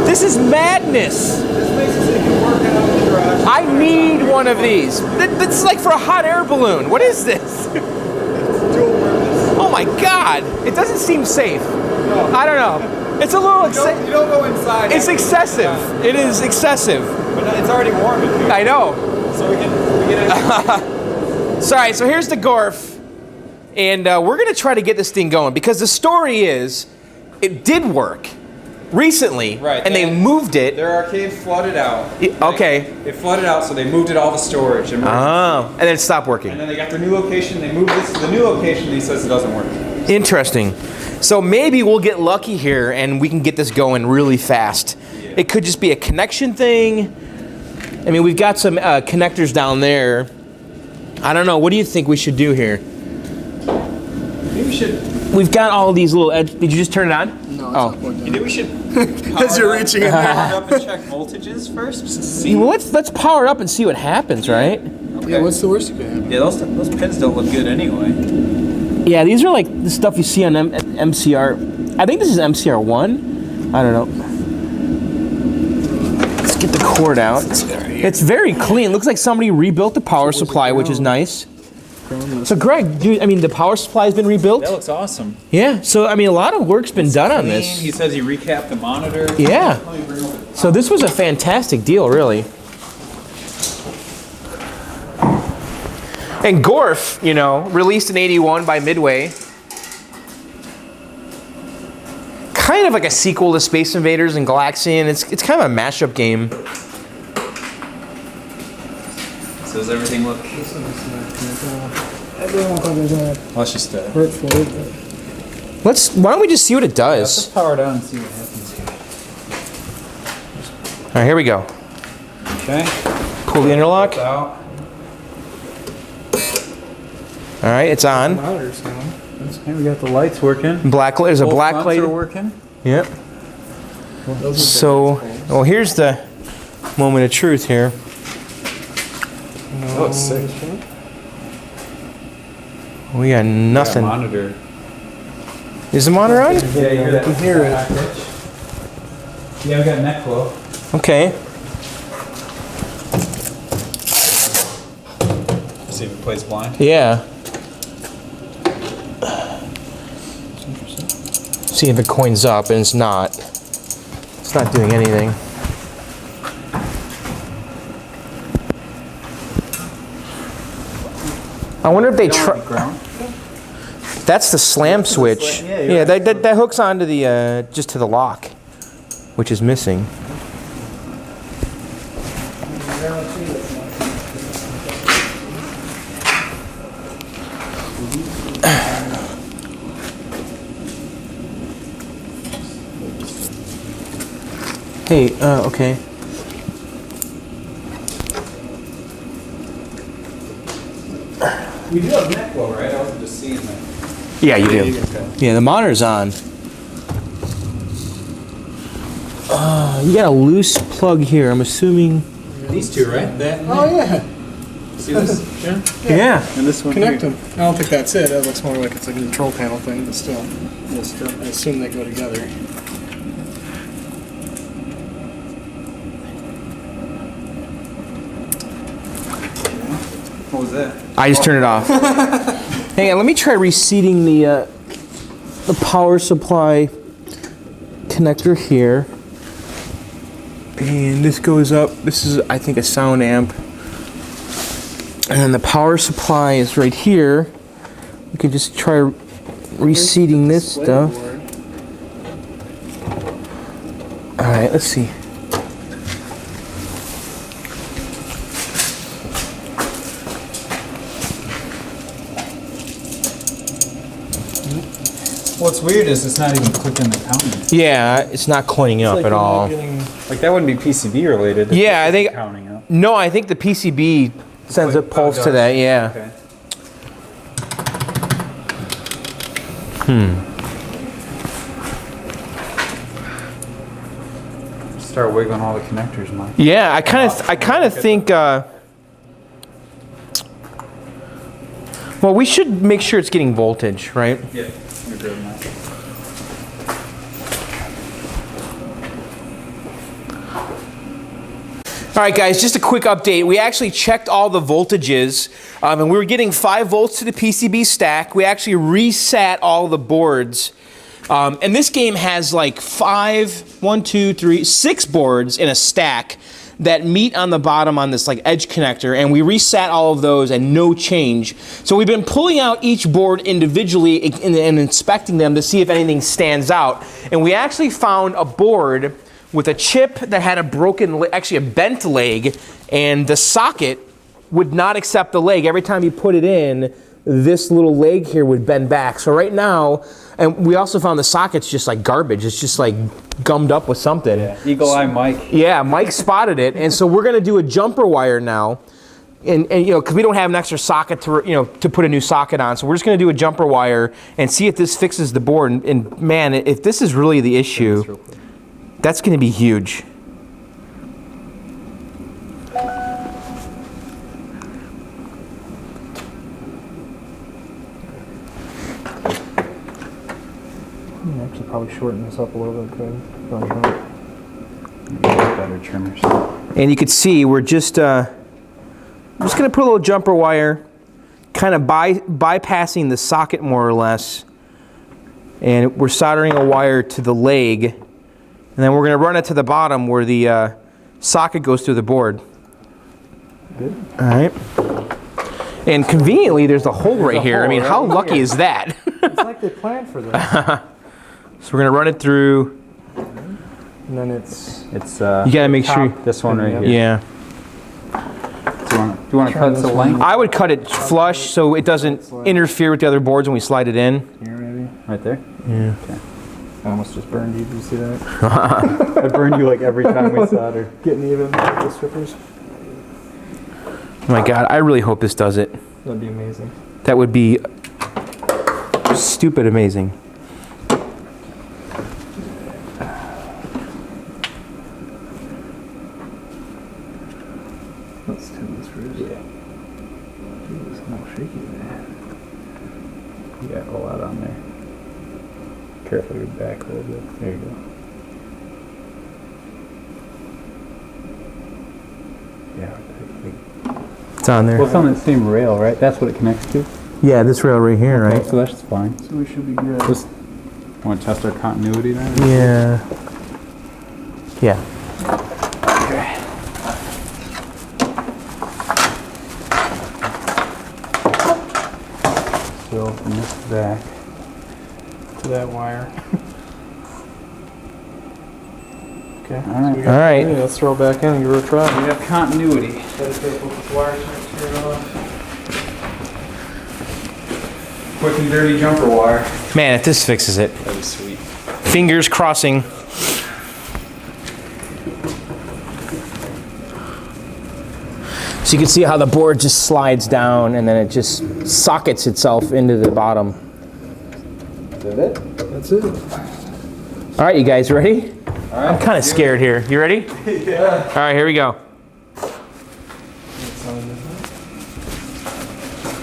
This is madness. This makes it so you can work out in the garage. I need one of these. That's like for a hot air balloon. What is this? Oh my God! It doesn't seem safe. No. I don't know. It's a little excessive. You don't go inside. It's excessive. It is excessive. But it's already warm in here. I know. So we can Sorry, so here's the Gorf. And we're going to try to get this thing going because the story is it did work recently. Right. And they moved it. Their arcade flooded out. Okay. It flooded out, so they moved it all to storage. Oh. And then it stopped working. And then they got their new location. They moved this to the new location, and he says it doesn't work. Interesting. So maybe we'll get lucky here and we can get this going really fast. Yeah. It could just be a connection thing. I mean, we've got some connectors down there. I don't know. What do you think we should do here? Maybe we should. We've got all these little edge. Did you just turn it on? No, Oh. Maybe we should. As you're reaching in there. Power up and check voltages first. See. Well, let's power it up and see what happens, right? Yeah, what's the worst that could happen? Yeah, those pins don't look good anyway. Yeah, these are like the stuff you see on MCR. I think this is MCR 1. I don't know. Let's get the cord out. It's very clean. Looks like somebody rebuilt the power supply, which is nice. So Gregg, the power supply has been rebuilt? That looks awesome. Yeah, so I mean, a lot of work's been done on Clean. this. He says he recapped the monitor. Yeah. So this was a fantastic deal, really. And Gorf, released in '81 by Midway. Kind of like a sequel to Space Invaders and Galaxian. It's kind of a mashup game. So does everything look? Let's just Why don't we just see what it does? power it on and see what happens here. All right, here we go. Okay. Pull the interlock. Out. All right, it's on. Monitors now. Okay, we got the lights working. There's a Both black fronts light. are working. Yep. So, well, here's the moment of truth here. Oh, it's sick. We got nothing. Monitor. Is the monitor on? Yeah, you hear that? hear it. Yeah, we got neck flow. Okay. See if it plays blind. Yeah. See if it coins up, and it's not. It's not doing anything. I wonder if they try. Ground. That's the slam switch. Yeah, you're Yeah, right. that hooks onto the just to the lock, which is missing. Hey, okay. We do have neck flow, right? I wasn't just seeing that. Yeah, you do. Yeah, the monitor's on. You got a loose plug here. I'm assuming. These two, right? That. Oh yeah. See this? Jim? Yeah. And this one. Connect here. them. I don't think that's it. That looks more like it's like a control panel thing, but still. I assume they go together. What was that? I just turned it off. Hang on, let me try reseating the power supply connector here. And this goes up. This is, I think, a sound amp. And then the power supply is right here. We could just try reseating this stuff. All right, let's see. What's weird is it's not even clicking the counting. Yeah, it's not coining up at all. Like that wouldn't be PCB related. Yeah, I think. Counting up. No, I think the PCB sends a pulse to that. Yeah. Okay. Start wiggling all the connectors, Mike. Yeah, I kind of think. Well, Well, we should make sure it's getting voltage, right? Yeah. Let me grab that. All right, guys, just a quick update. We actually checked all the voltages, and we were getting 5 volts to the PCB stack. We actually reset all the boards. And this game has like 6 boards in a stack that meet on the bottom on this like edge connector, and we reset all of those and no change. So we've been pulling out each board individually and inspecting them to see if anything stands out. And we actually found a board with a chip that had a actually a bent leg, and the socket would not accept the leg. Every time you put it in, this little leg here would bend back. So right now, and we also found the socket's just like garbage. It's just like gummed up with something. Yeah. Eagle Eye Mike. Yeah, Mike spotted it, and so we're gonna do a jumper wire now, and you know, because we don't have an extra socket to put a new socket on, so we're just gonna do a jumper wire and see if this fixes the board. And man, if this is really the issue, that's gonna be huge. Actually, probably shorten this up a little bit. Good. Better trimmers. And you can see we're just gonna put a little jumper wire, kind of bypassing the socket more or less, and we're soldering a wire to the leg, and then we're gonna run it to the bottom where the socket goes through the board. Good. All right. And conveniently, there's a hole right here. I mean, how lucky is that? It's like they planned for this. So we're gonna run it through. And then it's You gotta make sure. This one right here. Yeah. Do you want to cut the length? I would cut it flush so it doesn't interfere with the other boards when we slide it in. here, maybe. Right there? Yeah. Okay. I almost just burned you. Did you see that? I burn you like every time we solder. Getting even with the strippers. Oh my God, I really hope this does it. That'd be amazing. That would be stupid amazing. Let's turn this first. Yeah. It's not shaky there. You got a lot on there. Careful your back a little bit. There you go. Yeah. It's on there. Well, it's on that same rail, right? That's what it connects to? Yeah, this rail right here, right? So that's fine. So we should be good. Just want to test our continuity then? Yeah. Yeah. So from this back. To that wire. Okay. All right. All right. Yeah, let's throw it back in and give it a try. We have continuity. Gotta take this wire off. Quick and dirty jumper wire. Man, if this fixes it. That was sweet. Fingers crossing. So you can see how the board just slides down and then it just sockets itself into the bottom. Is that it? That's it. All right, you guys ready? All right. I'm kind of scared here. You ready? Yeah. All right, here we go.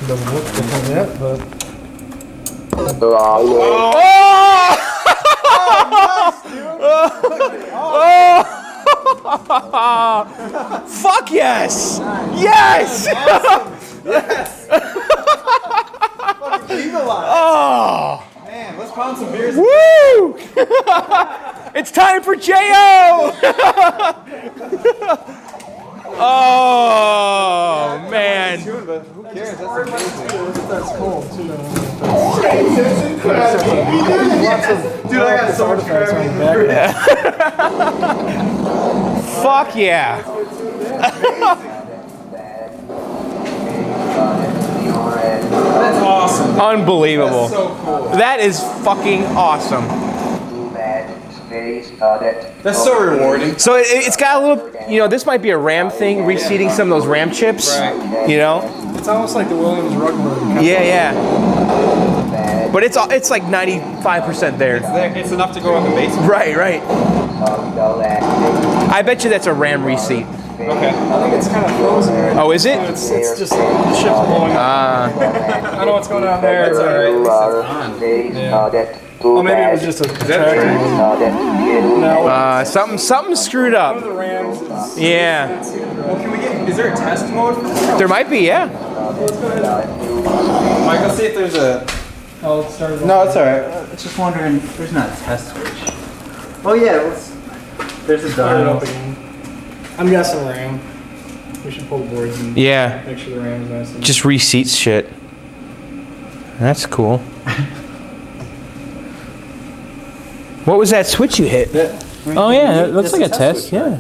Doesn't look different yet, but. Fuck yes! Yes! Yes! Fucking eagle eye. Oh! Man, let's pound some beers. Woo! It's time for J.O. Oh, man. But who cares? That's amazing. That's cold, too. Dude, I got so much crap. Fuck yeah. That's awesome. Unbelievable. That's so cool. That is fucking awesome. That's so rewarding. So it's got a little, you know, this might be a RAM thing, reseating some of those RAM chips. Right. You know? It's almost like the Williams rug mode. Yeah, yeah. But it's like 95% there. It's enough to go in the basement. Right, right. I bet you that's a RAM receipt. Okay. I think it's kind of frozen right now. Oh, is it? It's just the ship's blowing up. I don't know what's going on there. That's alright. At least it's on. Yeah. Oh, maybe it was just a tractor. No. Something screwed One of up. the Rams is... Yeah. Well, can we get? Is there a test mode for this? There might be, yeah. Mike, let's see if there's a. Oh, it started. No, it's alright. Just wondering. There's not a test switch. Oh yeah. There's a Start it up dial. again. I'm guessing Ram. We should pull the boards and Yeah. make sure the Ram is nice and... Just reseats shit. That's cool. What was that switch you hit? Oh yeah, it looks like a test. Yeah,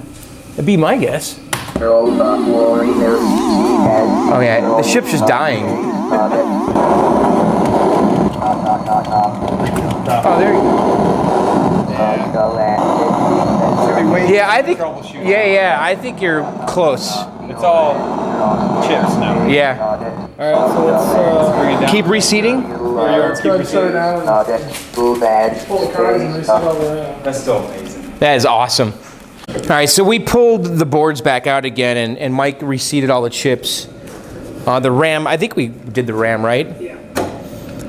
it'd be my guess. Oh yeah, the ship's just dying. Oh, there you go. Yeah, I think. Yeah, I think you're close. It's all chips now. Yeah. Alright, so let's Bring it down. Keep reseating. let's go ahead and shut it down and pull the cards and reset all the Ram. That's still amazing. That is awesome. All right, so we pulled the boards back out again, and Mike reseated all the chips. The RAM, I think we did the RAM, right? Yeah.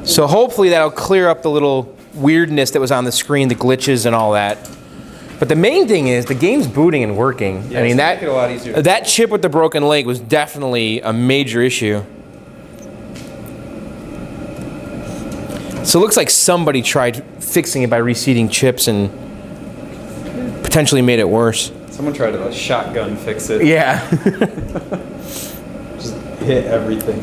So hopefully that'll clear up the little weirdness that was on the screen, the glitches and all that. But the main thing is the game's booting and working. Yeah, I mean, it's making it a lot easier. that chip with the broken leg was definitely a major issue. So it looks like somebody tried fixing it by reseating chips and potentially made it worse. Someone tried to shotgun fix it. Yeah. Just hit everything.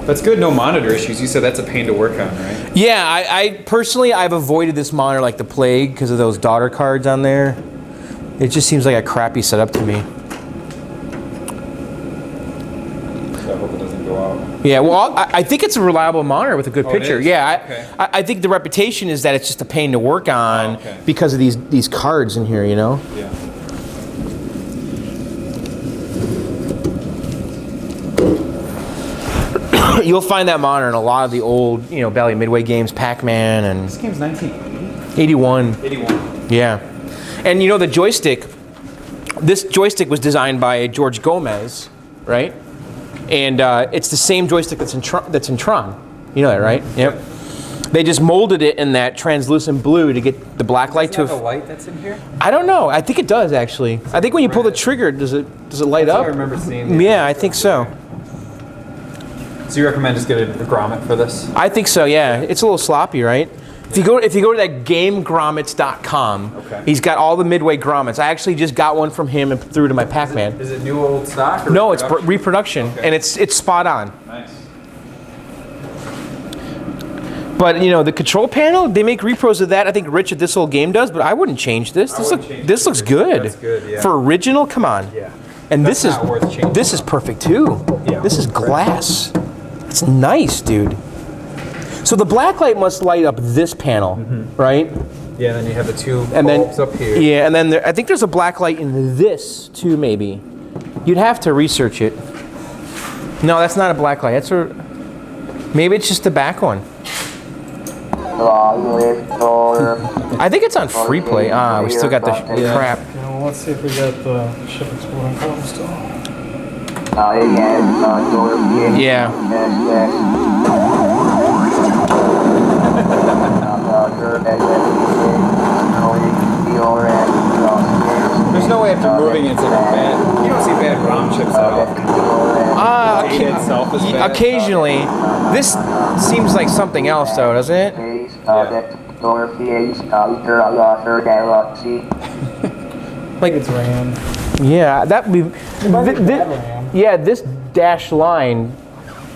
That's good. No monitor issues. You said that's a pain to work on, right? Yeah, I personally, I've avoided this monitor like the plague because of those daughter cards on there. It just seems like a crappy setup to me. I hope it doesn't go out. Yeah, well, I think it's a reliable monitor with a good Oh, it picture. is? Yeah, Okay. I think the reputation is that it's just a pain to work on Oh, okay. because of these cards in here, you know? Yeah. You'll find that monitor in a lot of the old, Bally Midway games, Pac-Man and This game's 1980. 81. 81. Yeah. And the joystick, this joystick was designed by George Gomez, right? And it's the same joystick that's in Tron. You know that, right? Yep. They just molded it in that translucent blue to get the black light Does it to. have a light that's in here? I don't know. I think it does actually. I think when you pull the trigger, does it light That's up? what I remember seeing. Yeah, I think so. So you recommend just getting a grommet for this? I think so. Yeah, it's a little sloppy, right? If you go to that GameGrommets.com, Okay. he's got all the Midway grommets. I actually just got one from him and threw it in my Pac-Man. Is it new old stock? Or No, it's reproduction? reproduction, Okay. and it's spot on. Nice. But the control panel, they make repros of that. I think Rich at This Old Game does, but I wouldn't change this. wouldn't change This it. looks good. That's good, yeah. For original, come on. Yeah. And That's this is not worth changing. this is perfect too. Yeah. This is glass. It's nice, dude. So the black light must light up this panel, right? Yeah, then you have the two And then bulbs up here. yeah, and then I think there's a black light in this too, maybe. You'd have to research it. No, that's not a black light. Maybe it's just the back one. I think it's on free play. We still got the crap. Well, let's see if we got the ship exploding problem still. Yeah. There's no way after moving it's like a bad. You don't see bad ROM chips at all. Data itself is bad. Occasionally. This seems like something else, though, doesn't it? Like It's Ram. yeah, that would be. Might be bad Ram. Yeah, this dashed line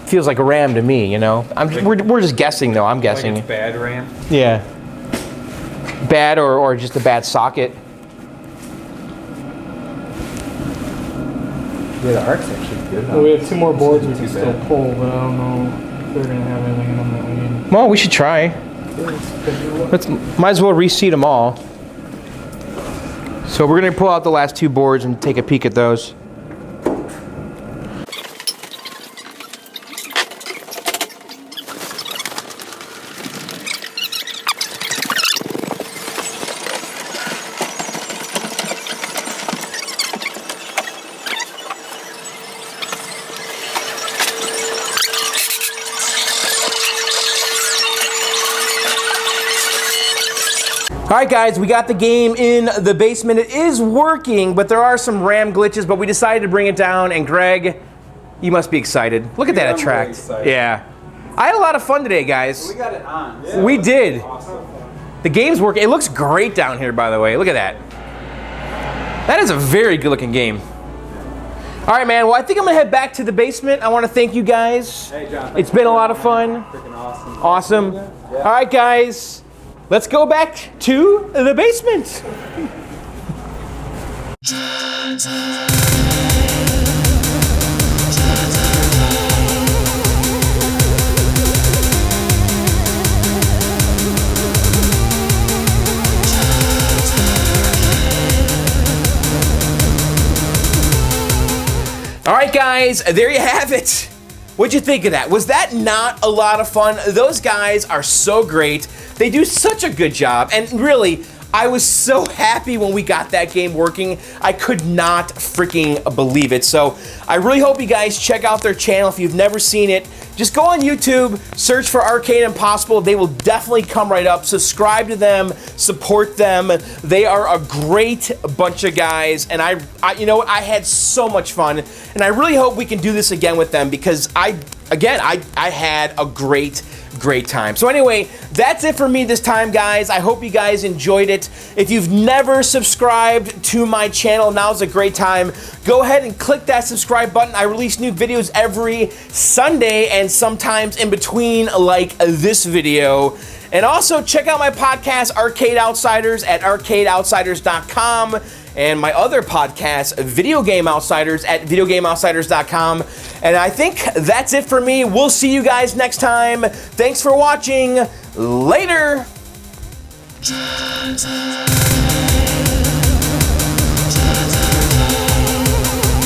feels like a RAM to me. We're just guessing, though. I'm Like guessing. it's bad RAM. Yeah. Bad or just a bad socket. Yeah, the art's actually good. Well, we have two more boards we can Too still bad. pull, but I don't know if they're gonna have anything in them that we need. Well, we should try. Might as well reseat them all. So we're gonna pull out the last two boards and take a peek at those. All right, guys, we got the game in the basement. It is working, but there are some RAM glitches, but we decided to bring it down, and Greg, you must be excited. Look at that I'm attract. really excited. Yeah. I had a lot of fun today, guys. We got it on. We did. Awesome. The game's working. It looks great down here, by the way. Look at that. That is a very good-looking game. All right, man. Well, I think I'm going to head back to the basement. I want to thank you guys. Hey, John. It's been a lot of fun. Freaking awesome. Awesome. All right, guys. Let's go back to the basement. All right, guys, there you have it. What'd you think of that? Was that not a lot of fun? Those guys are so great. They do such a good job. And really, I was so happy when we got that game working. I could not freaking believe it. So I really hope you guys check out their channel. If you've never seen it, just go on YouTube, search for Arcade Impossible. They will definitely come right up. Subscribe to them, support them. They are a great bunch of guys. And I you know what? I had so much fun. And I really hope we can do this again with them because I had a great time. So anyway, that's it for me this time, guys. I hope you guys enjoyed it. If you've never subscribed to my channel, now's a great time. Go ahead and click that subscribe button. I release new videos every Sunday and sometimes in between, like this video. And also check out my podcast, Arcade Outsiders, at arcadeoutsiders.com. And my other podcast, Video Game Outsiders, at videogameoutsiders.com. And I think that's it for me. We'll see you guys next time. Thanks for watching. Later.